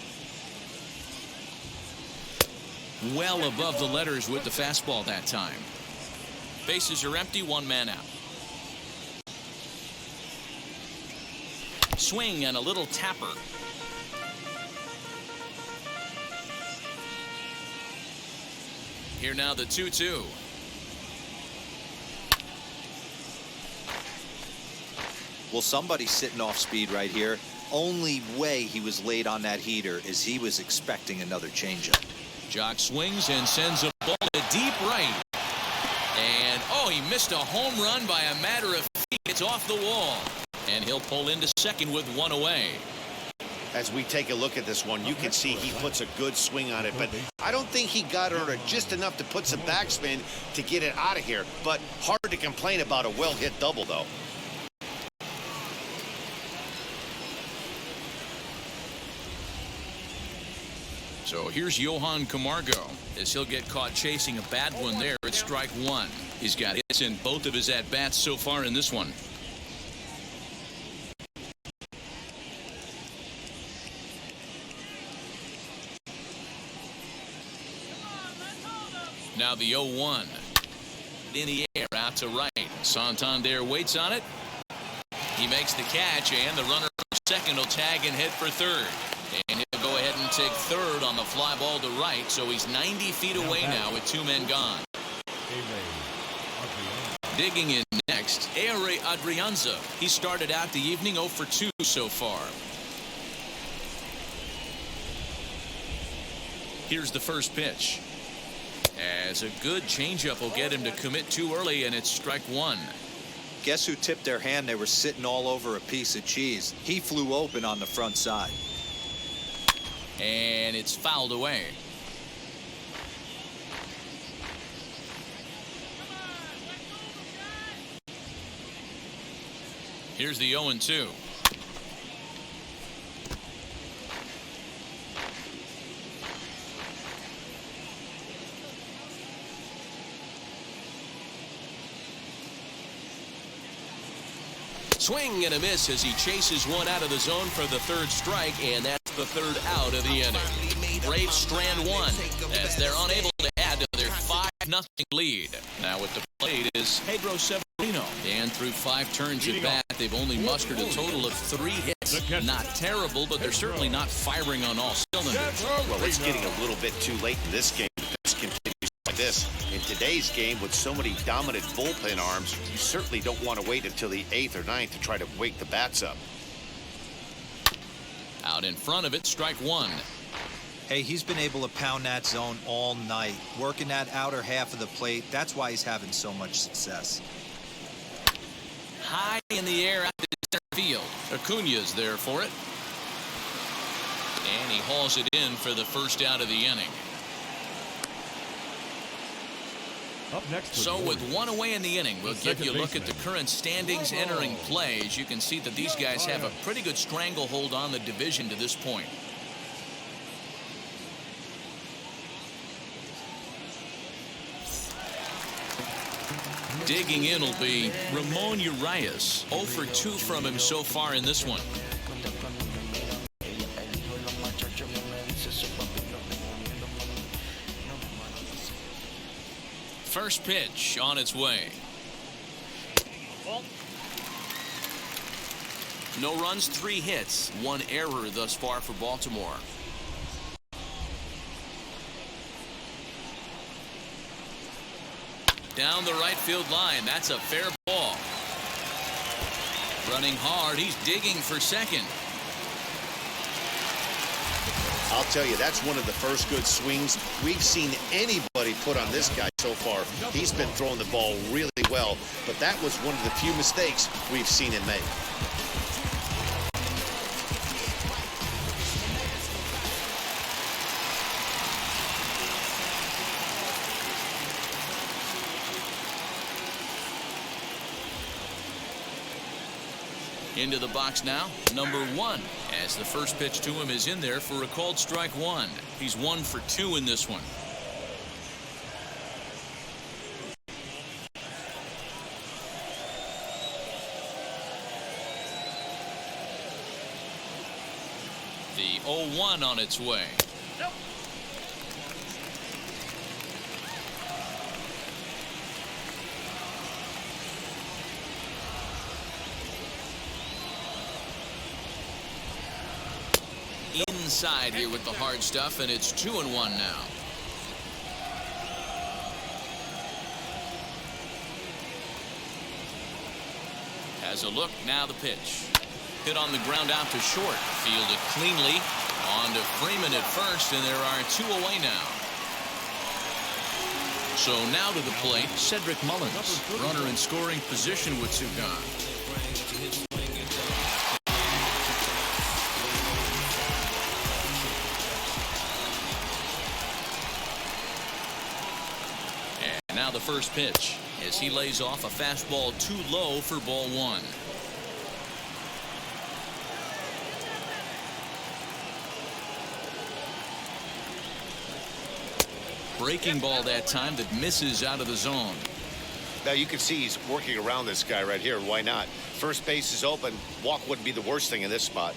Well above the letters with the fastball that time. Bases are empty, 1 man out. Swing and a little tapper. Here now the 2-2. Well, somebody's sitting off speed right here. Only way he was late on that heater is he was expecting another changeup. Jock swings and sends a ball to deep right. And, oh, he missed a home run by a matter of feet. It's off the wall. And he'll pull into second with 1 away. As we take a look at this one, you can see he puts a good swing on it, but I don't think he got under just enough to put some backspin to get it out of here. But hard to complain about a well-hit double, though. So here's Johan Camargo as he'll get caught chasing a bad one there at strike 1. He's got hits in both of his at-bats so far in this one. Now the 0-1. In the air out to right. Santander waits on it. He makes the catch, and the runner from second will tag and hit for third. And he'll go ahead and take third on the fly ball to right, so he's 90 feet away now with 2 men gone. Digging in next, Ehire Adrianza. He started out the evening 0 for 2 so far. Here's the first pitch. As a good changeup will get him to commit too early, and it's strike 1. Guess who tipped their hand? They were sitting all over a piece of cheese. He flew open on the front side. And it's fouled away. Here's the 0-2. Swing and a miss as he chases one out of the zone for the third strike, and that's the third out of the inning. Braves strand 1 as they're unable to add to their 5-0 lead. Now with the plate is Pedro Severino, and through 5 turns at bat, they've only mustered a total of 3 hits. Not terrible, but they're certainly not firing on all cylinders. Well, it's getting a little bit too late in this game. This continues like this. In today's game, with so many dominant bullpen arms, you certainly don't want to wait until the 8th or 9th to try to wake the bats up. Out in front of it, strike 1. Hey, he's been able to pound that zone all night, working that outer half of the plate. That's why he's having so much success. High in the air out to center field. Acuna's there for it. And he hauls it in for the first out of the inning. Up next, so with 1 away in the inning, we'll give you a look at the current standings entering play. As you can see that these guys have a pretty good stranglehold on the division to this point. Digging in will be Ramon Urias. 0 for 2 from him so far in this one. First pitch on its way. No runs, 3 hits, 1 error thus far for Baltimore. Down the right field line. That's a fair ball. Running hard. He's digging for second. I'll tell you, that's one of the first good swings we've seen anybody put on this guy so far. He's been throwing the ball really well, but that was one of the few mistakes we've seen him make. Into the box now, number 1, as the first pitch to him is in there for a called strike 1. He's 1 for 2 in this one. The 0-1 on its way. Inside here with the hard stuff, and it's 2-1 now. Has a look, now the pitch. Hit on the ground out to short. Fielded cleanly. On to Freeman at first, and there are 2 away now. So now to the plate, Cedric Mullins. Runner in scoring position with 2 gone. Now the first pitch as he lays off a fastball too low for ball 1. Breaking ball that time that misses out of the zone. Now you can see he's working around this guy right here. Why not? First base is open. Walk wouldn't be the worst thing in this spot.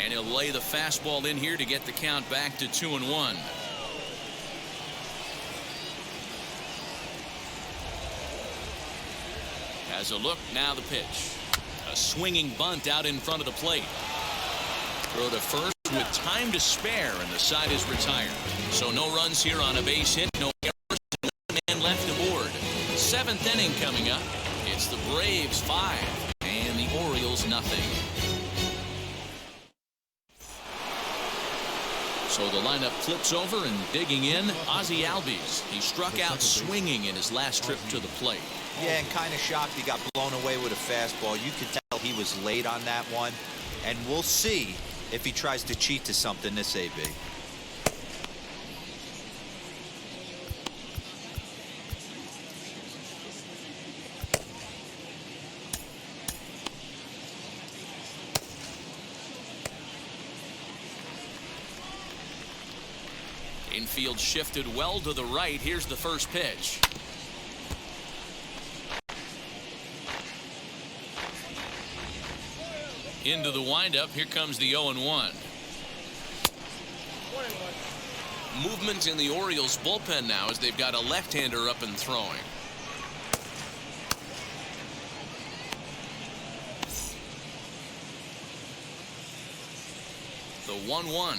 And he'll lay the fastball in here to get the count back to 2-1. Has a look, now the pitch. A swinging bunt out in front of the plate. Throw to first with time to spare, and the side is retired. So no runs here on a base hit, no errors, and one man left aboard. 7th inning coming up. It's the Braves 5 and the Orioles nothing. So the lineup flips over, and digging in, Ozzie Albies. He struck out swinging in his last trip to the plate. Yeah, and kind of shocked he got blown away with a fastball. You could tell he was late on that one, and we'll see if he tries to cheat to something this AB. Infield shifted well to the right. Here's the first pitch. Into the windup. Here comes the 0-1. Movement in the Orioles bullpen now as they've got a left-hander up and throwing. The 1-1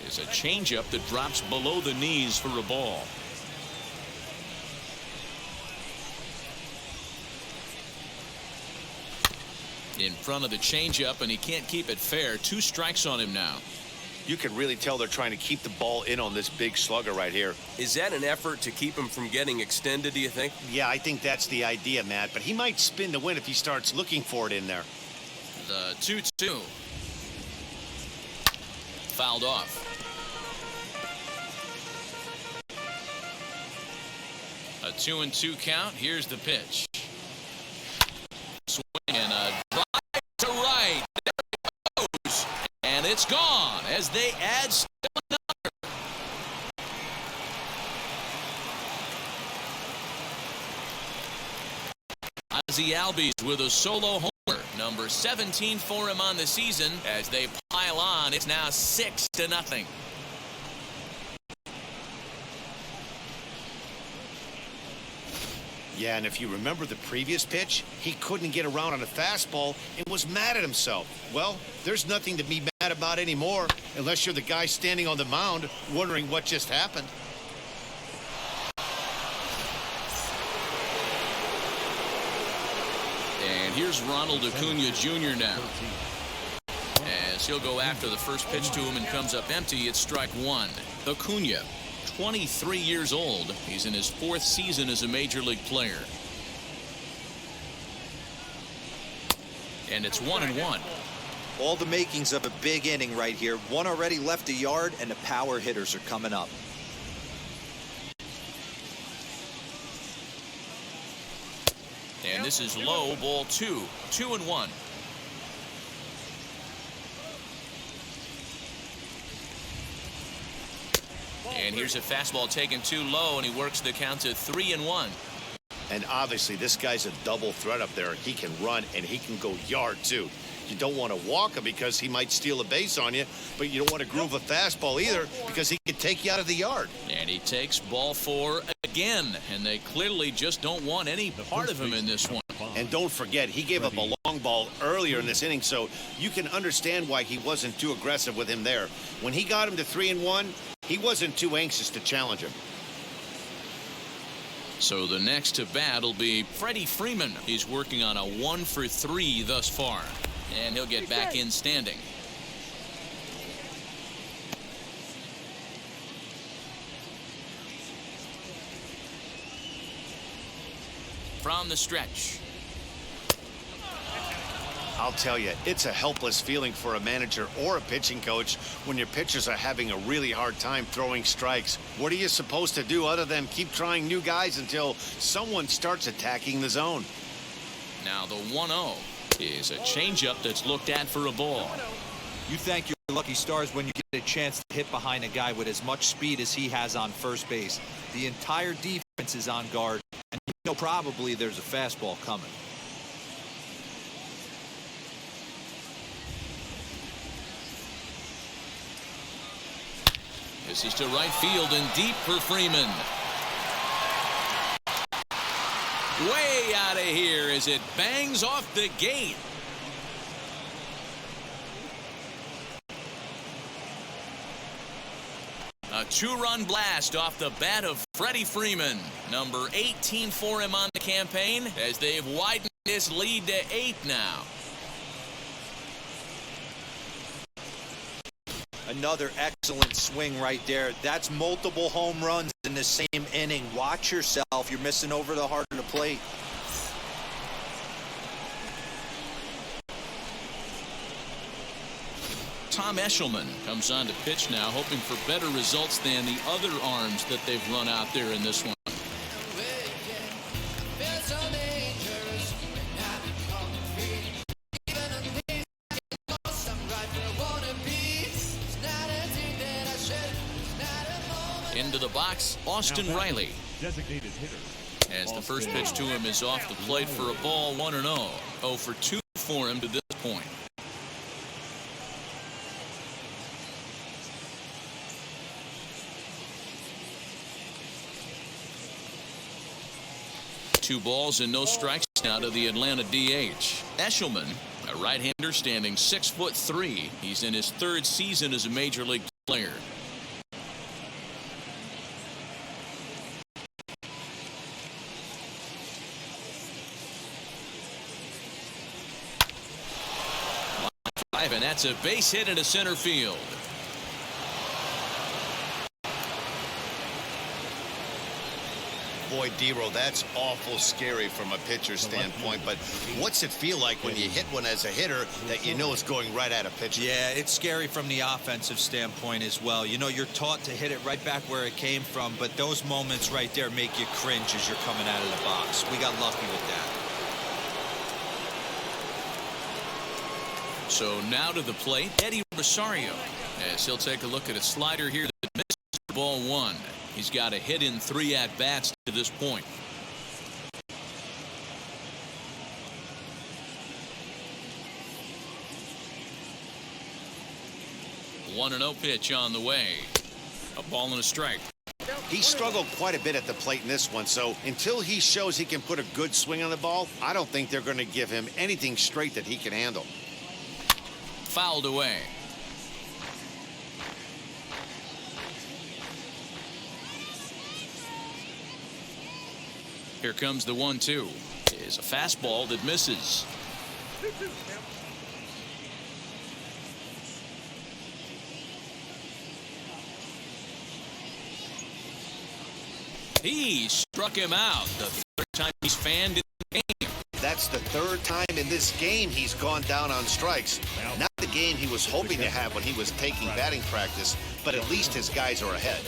is a changeup that drops below the knees for a ball. In front of the changeup, and he can't keep it fair. 2 strikes on him now. You can really tell they're trying to keep the ball in on this big slugger right here. Is that an effort to keep him from getting extended, do you think? Yeah, I think that's the idea, Matt. But he might spin to win if he starts looking for it in there. The 2-2. Fouled off. A 2-2 count. Here's the pitch. Swing and a drive to right. There it goes. And it's gone as they add still another. Ozzie Albies with a solo homer. Number 17 for him on the season. As they pile on, it's now 6-0. Yeah, and if you remember the previous pitch, he couldn't get around on a fastball and was mad at himself. Well, there's nothing to be mad about anymore unless you're the guy standing on the mound wondering what just happened. And here's Ronald Acuna Jr. now. As he'll go after the first pitch to him and comes up empty, it's strike one. Acuna, 23 years old. He's in his 4th season as a major league player. And it's 1-1. All the makings of a big inning right here. One already left the yard, and the power hitters are coming up. And this is low, ball 2. 2-1. And here's a fastball taken too low, and he works the count to 3-1. And obviously, this guy's a double threat up there. He can run, and he can go yard, too. You don't want to walk him because he might steal a base on you, but you don't want to groove a fastball either because he can take you out of the yard. And he takes ball 4 again, and they clearly just don't want any part of him in this one. And don't forget, he gave up a long ball earlier in this inning, so you can understand why he wasn't too aggressive with him there. When he got him to 3-1, he wasn't too anxious to challenge him. So the next to bat will be Freddie Freeman. He's working on a 1-for-3 thus far, and he'll get back in standing. From the stretch. I'll tell you, it's a helpless feeling for a manager or a pitching coach when your pitchers are having a really hard time throwing strikes. What are you supposed to do other than keep trying new guys until someone starts attacking the zone? Now the 1-0 is a changeup that's looked at for a ball. You thank your lucky stars when you get a chance to hit behind a guy with as much speed as he has on first base. The entire defense is on guard, and you know probably there's a fastball coming. This is to right field and deep for Freeman. Way out of here as it bangs off the gate. A 2-run blast off the bat of Freddie Freeman. Number 18 for him on the campaign as they've widened this lead to 8 now. Another excellent swing right there. That's multiple home runs in the same inning. Watch yourself. You're missing over the heart of the plate. Tom Eshelman comes on to pitch now, hoping for better results than the other arms that they've run out there in this one. Into the box, Austin Riley. Designated hitter. As the first pitch to him is off the plate for a ball, 1-0. 0 for 2 for him to this point. Two balls and no strikes now to the Atlanta DH. Eshelman, a right-hander standing 6'3". He's in his 3rd season as a major league player. And that's a base hit into center field. Boy, Dero, that's awful scary from a pitcher's standpoint. But what's it feel like when you hit one as a hitter that you know is going right at a pitcher? Yeah, it's scary from the offensive standpoint as well. You know, you're taught to hit it right back where it came from, but those moments right there make you cringe as you're coming out of the box. We got lucky with that. So now to the plate, Eddie Rosario, as he'll take a look at a slider here that misses ball 1. He's got a hit in 3 at-bats to this point. One 1-0 pitch on the way. A ball and a strike. He struggled quite a bit at the plate in this one, so until he shows he can put a good swing on the ball, I don't think they're going to give him anything straight that he can handle. Fouled away. Here comes the 1-2. Is a fastball that misses. He struck him out. The third time he's fanned in the game. That's the third time in this game he's gone down on strikes. Not the game he was hoping to have when he was taking batting practice, but at least his guys are ahead.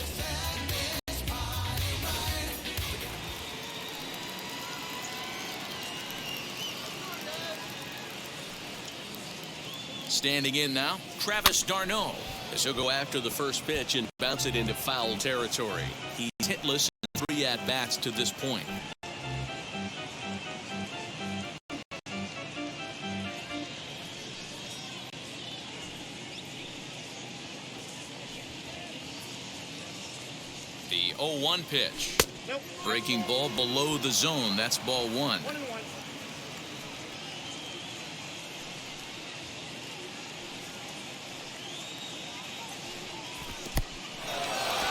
Standing in now, Travis d'Arnaud, as he'll go after the first pitch and bounce it into foul territory. He's hitless in 3 at-bats to this point. The 0-1 pitch. Nope. Breaking ball below the zone. That's ball 1. 1-1.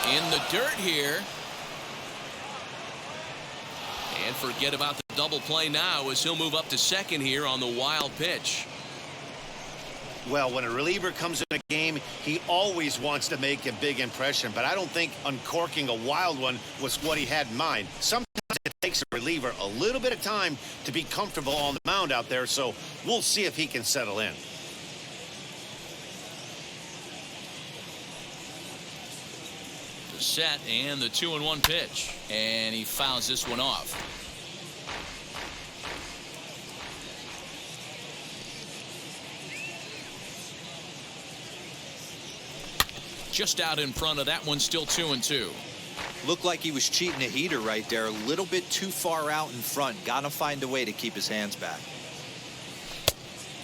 In the dirt here. And forget about the double play now as he'll move up to second here on the wild pitch. Well, when a reliever comes in a game, he always wants to make a big impression, but I don't think uncorking a wild one was what he had in mind. Sometimes it takes a reliever a little bit of time to be comfortable on the mound out there, so we'll see if he can settle in. The set and the 2-1 pitch, and he fouls this one off. Just out in front of that one, still 2-2. Looked like he was cheating a heater right there, a little bit too far out in front. Gotta find a way to keep his hands back.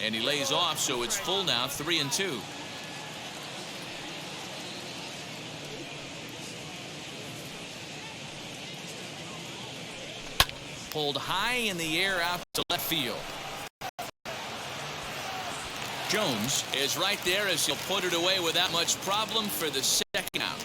And he lays off, so it's full now, 3-2. Pulled high in the air out to left field. Jones is right there as he'll put it away without much problem for the second out.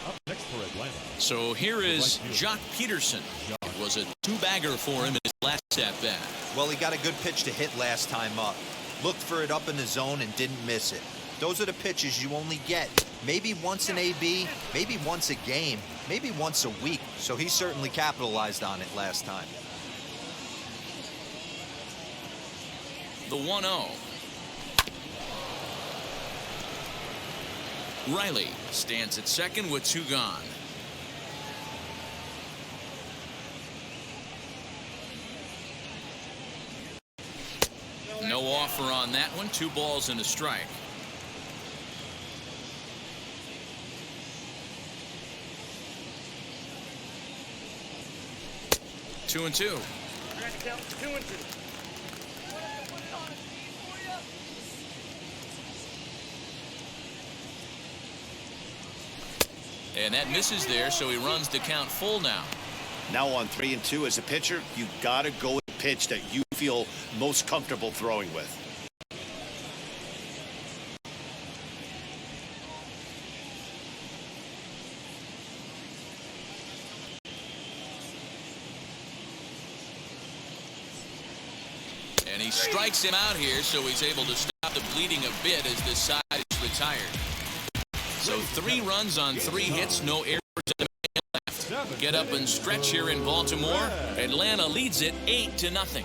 Up next for Atlanta. So here is Jock Peterson. It was a 2-bagger for him in his last at-bat. Well, he got a good pitch to hit last time up. Looked for it up in the zone and didn't miss it. Those are the pitches you only get maybe once an AB, maybe once a game, maybe once a week. So he certainly capitalized on it last time. The 1-0. Riley stands at second with 2 gone. No offer on that one. 2 balls and a strike. Two and two. Trying to count 2-2. And that misses there, so he runs the count full now. Now on 3-2 as a pitcher, you got to go with a pitch that you feel most comfortable throwing with. And he strikes him out here, so he's able to stop the bleeding a bit as this side is retired. So 3 runs on 3 hits, no errors in the left. Get up and stretch here in Baltimore. Atlanta leads it 8-0.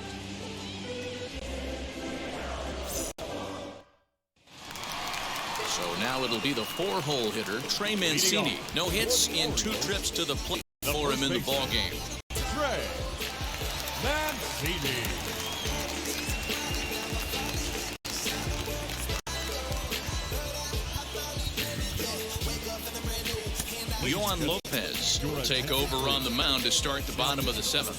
So now it'll be the 4-hole hitter, Trey Mancini. No hits in 2 trips to the plate for him in the ballgame. Trey Mancini. Johan Lopez will take over on the mound to start the bottom of the 7th.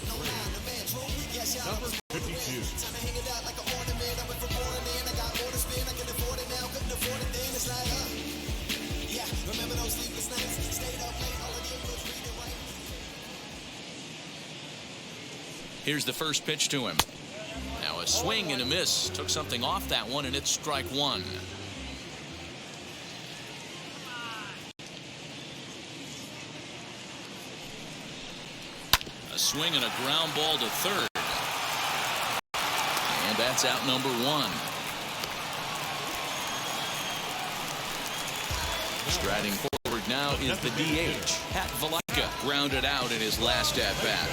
Number 52. Here's the first pitch to him. Now a swing and a miss. Took something off that one, and it's strike one. A swing and a ground ball to third. And that's out number one. Striding forward now is the DH. Pat Valika grounded out in his last at bat.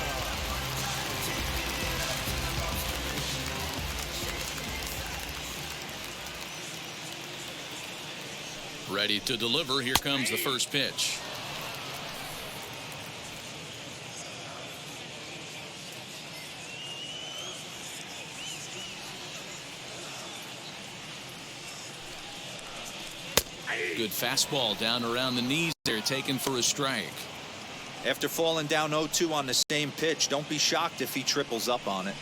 Ready to deliver. Here comes the first pitch. Good fastball down around the knees there, taken for a strike. After falling down 0-2 on the same pitch, don't be shocked if he triples up on it.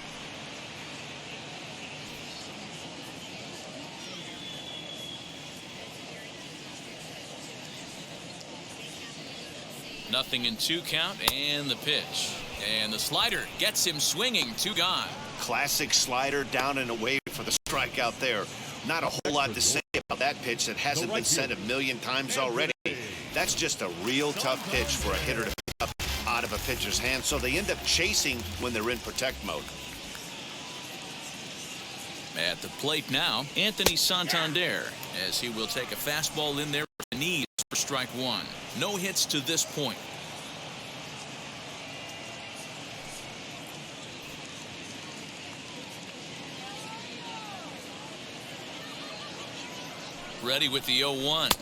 Nothing in 2 count, and the pitch. And the slider gets him swinging. 2 gone. Classic slider down and away for the strikeout there. Not a whole lot to say about that pitch that hasn't been said a million times already. That's just a real tough pitch for a hitter to pick up out of a pitcher's hand, so they end up chasing when they're in protect mode. At the plate now, Anthony Santander, as he will take a fastball in there with the knees for strike one. No hits to this point. Ready with the 0-1.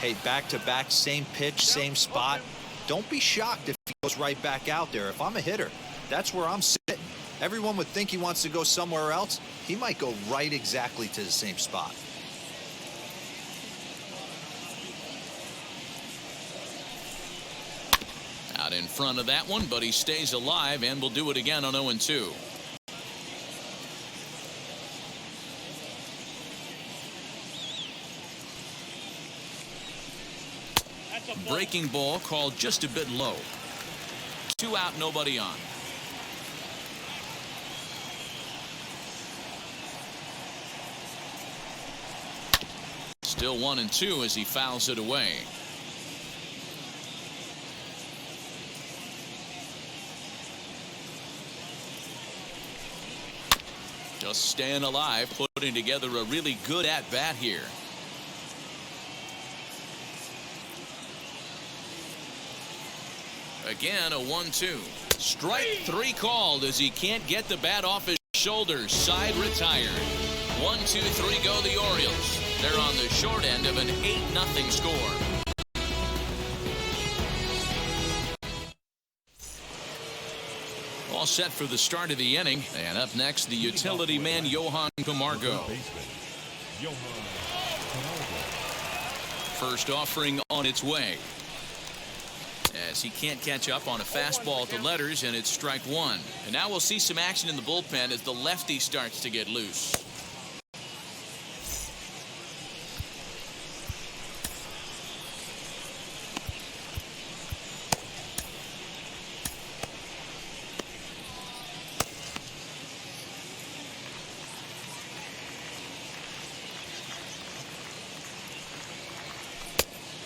Hey, back-to-back, same pitch, same spot. Don't be shocked if he goes right back out there. If I'm a hitter, that's where I'm sitting. Everyone would think he wants to go somewhere else. He might go right exactly to the same spot. Out in front of that one, but he stays alive and will do it again on 0-2. Breaking ball called just a bit low. 2 out, nobody on. Still 1-2 as he fouls it away. Just staying alive, putting together a really good at-bat here. Again, a 1-2. Strike 3 called as he can't get the bat off his shoulders. Side retired. 1-2-3 go the Orioles. They're on the short end of an 8-0 score. All set for the start of the inning. And up next, the utility man, Johan Camargo. First offering on its way. As he can't catch up on a fastball at the letters, and it's strike one. And now we'll see some action in the bullpen as the lefty starts to get loose.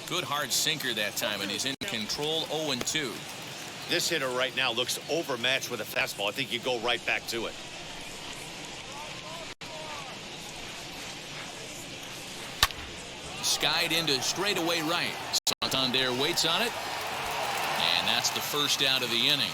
Good hard sinker that time, and he's in control. 0-2. This hitter right now looks overmatched with a fastball. I think you go right back to it. Skied into straightaway right. Santander waits on it, and that's the first out of the inning.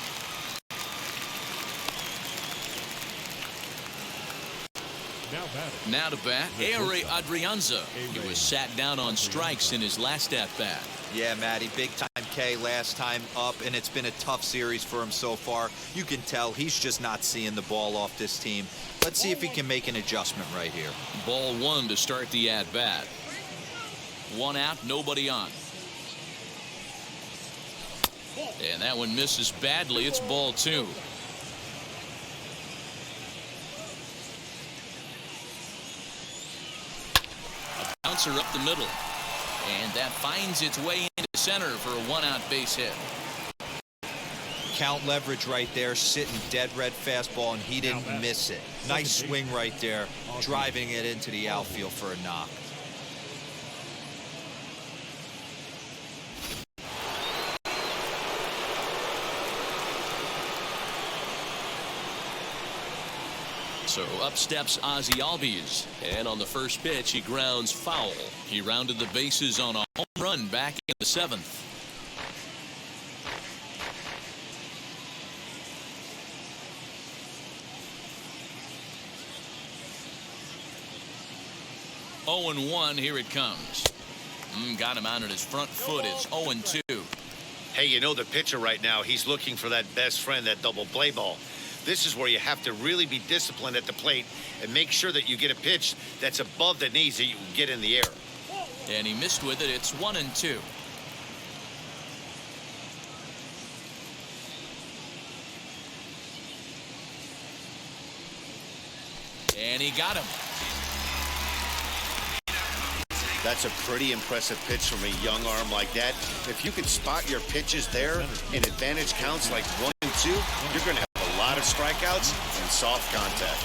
Now to bat, Jorge Adrianza. He was sat down on strikes in his last at-bat. Yeah, Matty, big-time K last time up, and it's been a tough series for him so far. You can tell he's just not seeing the ball off this team. Let's see if he can make an adjustment right here. Ball one to start the at-bat. 1 out, nobody on. And that one misses badly. It's ball 2. Bouncer up the middle, and that finds its way into center for a 1-out base hit. count leverage right there, sitting dead red fastball, and he didn't miss it. Nice swing right there, driving it into the outfield for a knock. So up steps Ozzie Albies, and on the first pitch he grounds foul. He rounded the bases on a home run back in the 7th. Oh and 1, here it comes. Got him out on his front foot. It's 0-2. Hey, you know the pitcher right now, he's looking for that best friend, that double play ball. This is where you have to really be disciplined at the plate and make sure that you get a pitch that's above the knees that you can get in the air. And he missed with it. It's 1-2. And he got him. That's a pretty impressive pitch from a young arm like that. If you can spot your pitches there in advantage counts like 1 and 2, you're going to have a lot of strikeouts and soft contact.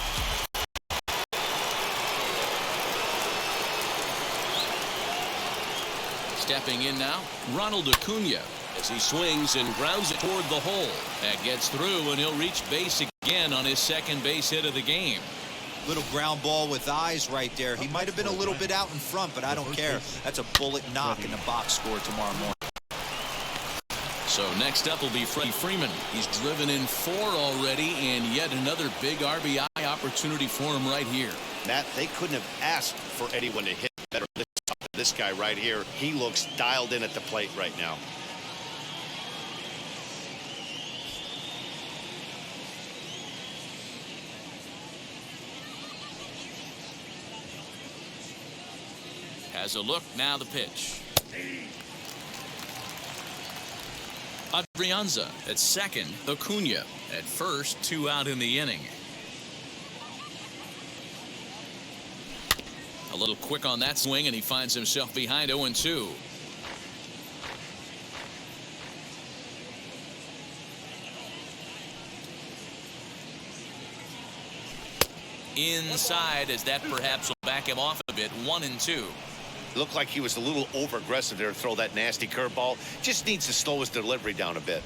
Stepping in now, Ronald Acuna, as he swings and grounds it toward the hole. That gets through, and he'll reach base again on his second base hit of the game. Little ground ball with eyes right there. He might have been a little bit out in front, but I don't care. That's a bullet knock in the box score tomorrow morning. So next up will be Freddie Freeman. He's driven in 4 already, and yet another big RBI opportunity for him right here. Matt, they couldn't have asked for anyone to hit better than this guy right here. He looks dialed in at the plate right now. Has a look, now the pitch. Adrianza at second, Acuna at first, 2 out in the inning. A little quick on that swing, and he finds himself behind 0-2. Inside, as that perhaps will back him off a bit. 1-2. Looked like he was a little over aggressive there to throw that nasty curveball. Just needs to slow his delivery down a bit.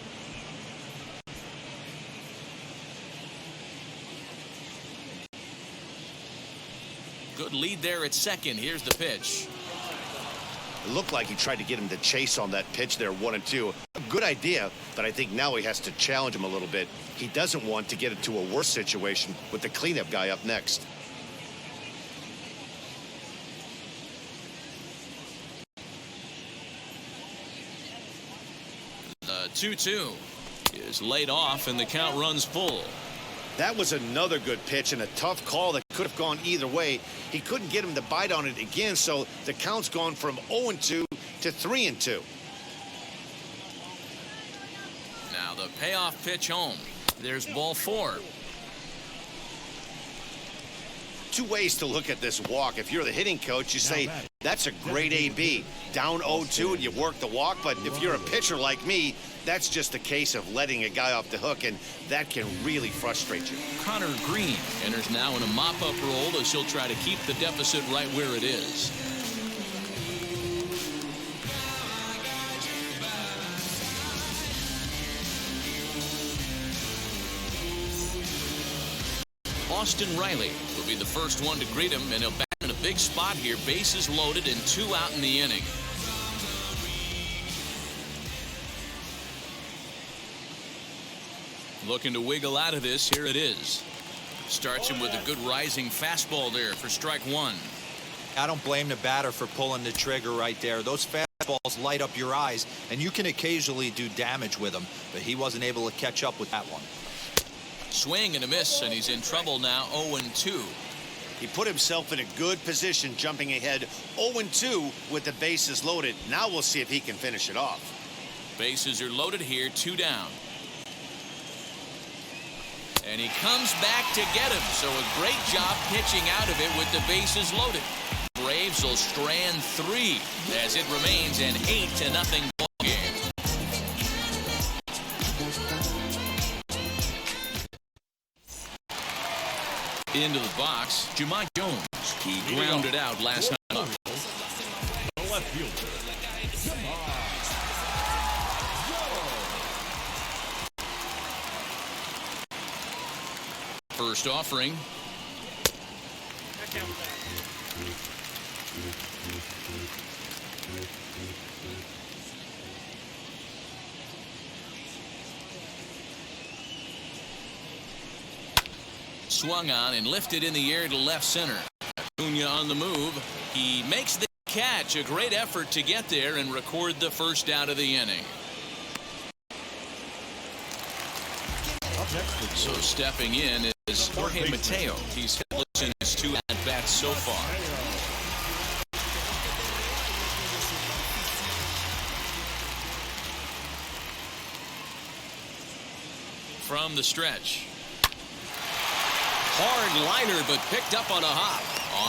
Good lead there at second. Here's the pitch. It looked like he tried to get him to chase on that pitch there, 1-2. A good idea, but I think now he has to challenge him a little bit. He doesn't want to get into a worse situation with the cleanup guy up next. 2-2 is laid off, and the count runs full. That was another good pitch and a tough call that could have gone either way. He couldn't get him to bite on it again, so the count's gone from 0-2 to 3-2. Now the payoff pitch home. There's ball 4. Two ways to look at this walk. If you're the hitting coach, you say, that's a great AB. Down 0-2 and you work the walk. But if you're a pitcher like me, that's just a case of letting a guy off the hook, and that can really frustrate you. Connor Green enters now in a mop-up role as he'll try to keep the deficit right where it is. Austin Riley will be the first one to greet him, and he'll bat in a big spot here. Bases loaded and 2 out in the inning. Looking to wiggle out of this. Here it is. Starts him with a good rising fastball there for strike 1. I don't blame the batter for pulling the trigger right there. Those fastballs light up your eyes, and you can occasionally do damage with them, but he wasn't able to catch up with that one. Swing and a miss, and he's in trouble now. 0-2. He put himself in a good position, jumping ahead 0-2 with the bases loaded. Now we'll see if he can finish it off. Bases are loaded here, 2 down. And he comes back to get him, so a great job pitching out of it with the bases loaded. Braves will strand 3 as it remains an 8-0 ball game. Into the box, Jumai Jones. He grounded out last time up. The left fielder, First offering. Swung on and lifted in the air to left center. Acuna on the move. He makes the catch. A great effort to get there and record the first out of the inning. So stepping in is Jorge Mateo. He's hitless in his 2 at-bats so far. From the stretch. Hard liner, but picked up on a hop.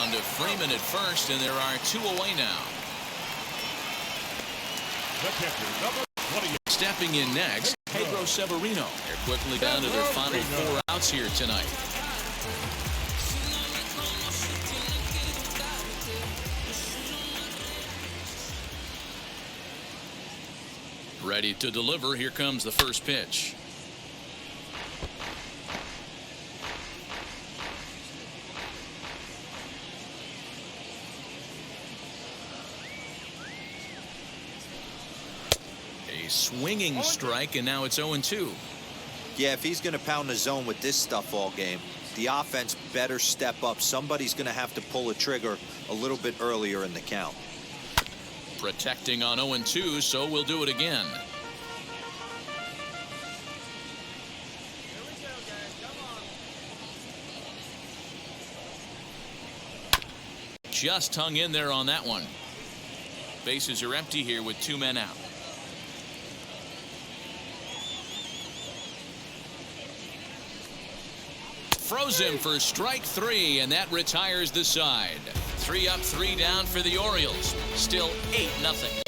On to Freeman at first, and there are 2 away now. the catcher, number 20. Stepping in next, Pedro Severino. They're quickly down to their final 4 outs here tonight. Ready to deliver. Here comes the first pitch. A swinging strike, and now it's 0-2. Yeah, if he's going to pound the zone with this stuff all game, the offense better step up. Somebody's going to have to pull a trigger a little bit earlier in the count. Protecting on 0-2, so we'll do it again. Just hung in there on that one. Bases are empty here with 2 men out. Froze him for strike 3, and that retires the side. 3 up, 3 down for the Orioles. Still 8-0.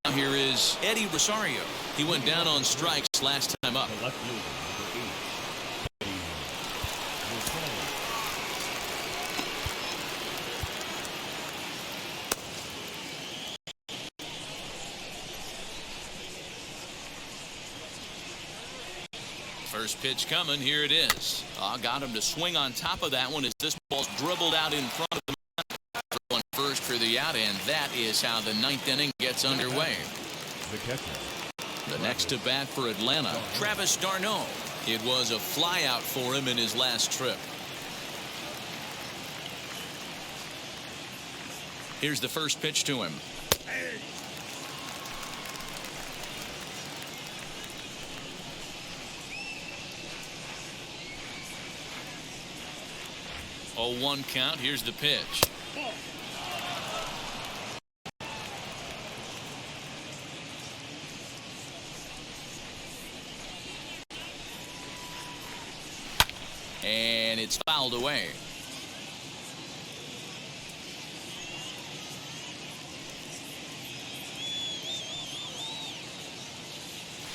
Now here is Eddie Rosario. He went down on strikes last time up. The left fielder, number 8. First pitch coming. Here it is. Got him to swing on top of that one as this ball's dribbled out in front of the mound. One first for the out, and that is how the 9th inning gets underway. The catcher. The next to bat for Atlanta, Travis d'Arnaud. It was a flyout for him in his last trip. Here's the first pitch to him. Oh, 1 count. Here's the pitch. And it's fouled away.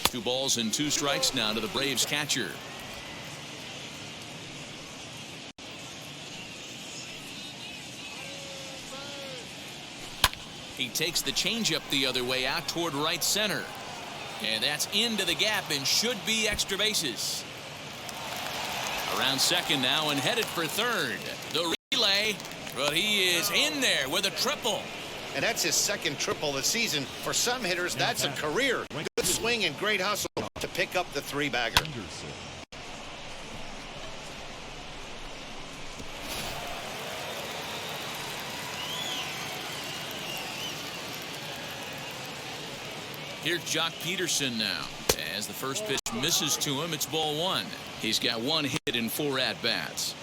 Two balls and 2 strikes now to the Braves catcher. He takes the changeup the other way out toward right center. And that's into the gap and should be extra bases. Around second now and headed for third. The relay, but he is in there with a triple. And that's his 2nd triple of the season. For some hitters, that's a career. Good swing and great hustle to pick up the 3-bagger. Here's Jock Peterson now. As the first pitch misses to him, it's ball 1. He's got 1 hit in 4 at-bats.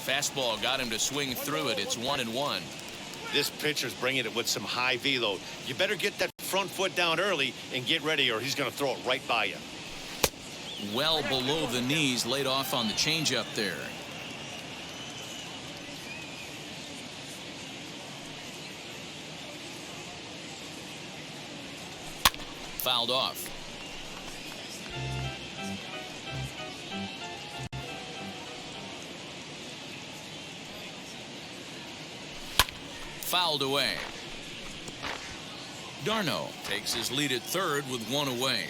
Fastball got him to swing through it. It's 1-1. This pitcher's bringing it with some high velo. You better get that front foot down early and get ready, or he's going to throw it right by you. Well below the knees, laid off on the changeup there. Fouled off. Fouled away. Darno takes his lead at third with one away.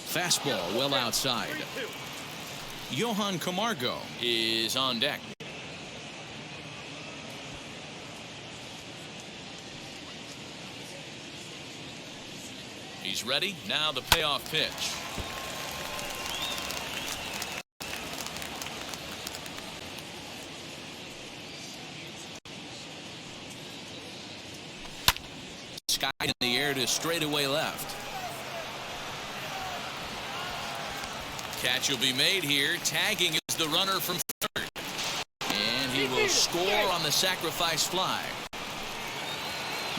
Fastball well outside. Johan Camargo is on deck. He's ready. Now the payoff pitch. Sky in the air to straightaway left. Catch will be made here. Tagging is the runner from third. And he will score on the sacrifice fly.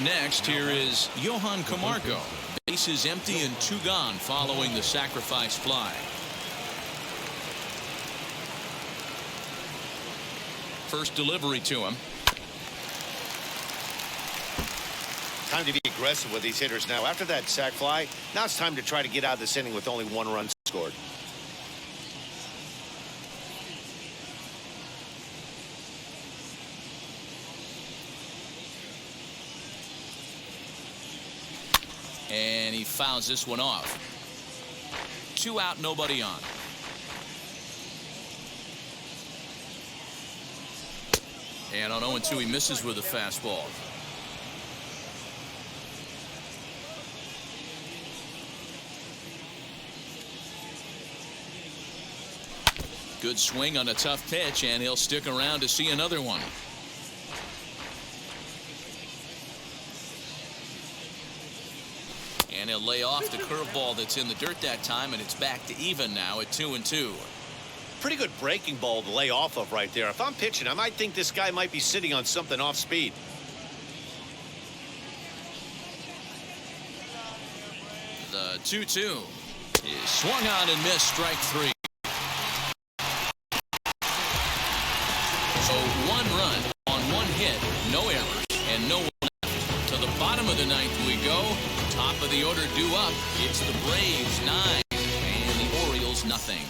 Next, here is Johan Camargo. Bases empty and 2 gone following the sacrifice fly. First delivery to him. Time to be aggressive with these hitters now. After that sac fly, now it's time to try to get out of this inning with only 1 run scored. And he fouls this one off. 2 out, nobody on. And on 0-2, he misses with a fastball. Good swing on a tough pitch, and he'll stick around to see another one. And he'll lay off the curveball that's in the dirt that time, and it's back to even now at 2-2. Pretty good breaking ball to lay off of right there. If I'm pitching, I might think this guy might be sitting on something off speed. The 2-2 is swung on and missed, strike 3. So 1 run on 1 hit, no errors, and no one left. To the bottom of the 9th we go. Top of the order due up. It's the Braves 9 and the Orioles nothing.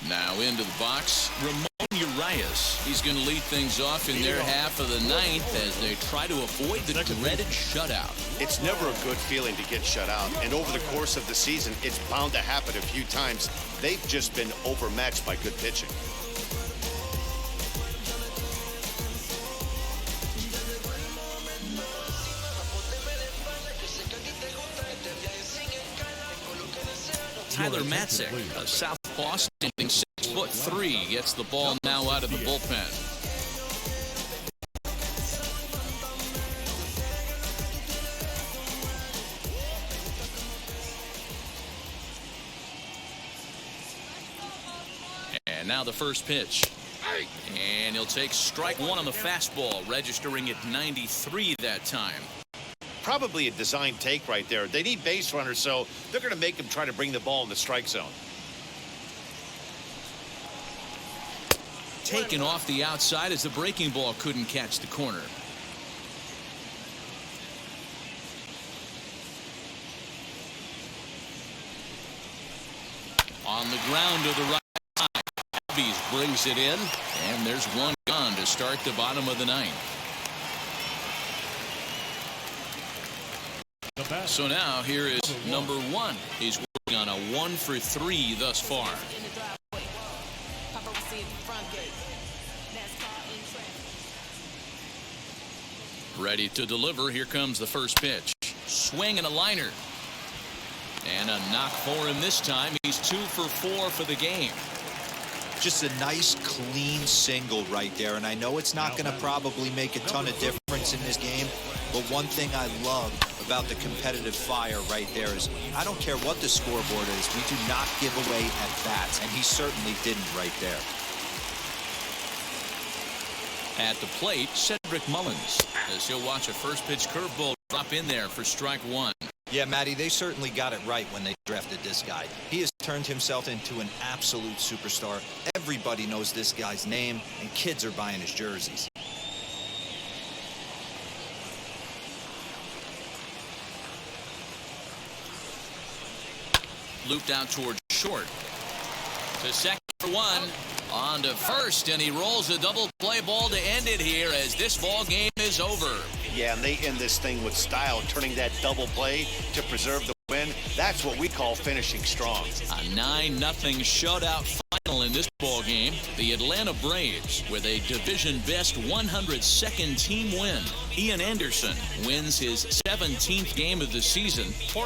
Now into the box, Ramon Urias. He's going to lead things off in their half of the 9th as they try to avoid the dreaded shutout. It's never a good feeling to get shut out, and over the course of the season, it's bound to happen a few times. They've just been overmatched by good pitching. Tyler Matzek, a southpaw standing 6'3", gets the ball now out of the bullpen. And now the first pitch. And he'll take strike 1 on the fastball, registering at 93 that time. Probably a design take right there. They need base runners, so they're going to make them try to bring the ball in the strike zone. Taken off the outside as the breaking ball couldn't catch the corner. On the ground to the right side. Albies brings it in, and there's 1 gone to start the bottom of the 9th. So now here is number 1. He's working on a 1 for 3 thus far. Ready to deliver. Here comes the first pitch. Swing and a liner. And a knock for him this time. He's 2 for 4 for the game. Just a nice clean single right there, and I know it's not going to probably make a ton of difference in this game, but one thing I love about the competitive fire right there is I don't care what the scoreboard is, we do not give away at bats, and he certainly didn't right there. At the plate, Cedric Mullins, as he'll watch a first pitch curveball drop in there for strike one. Yeah, Matty, they certainly got it right when they drafted this guy. He has turned himself into an absolute superstar. Everybody knows this guy's name, and kids are buying his jerseys. Looped out towards short. To second for one. On to first, and he rolls a double play ball to end it here as this ball game is over. Yeah, and they end this thing with style, turning that double play to preserve the win. That's what we call finishing strong. A 9-0 shutout final in this ball game. The Atlanta Braves with a division best 102nd team win. Ian Anderson wins his 17th game of the season.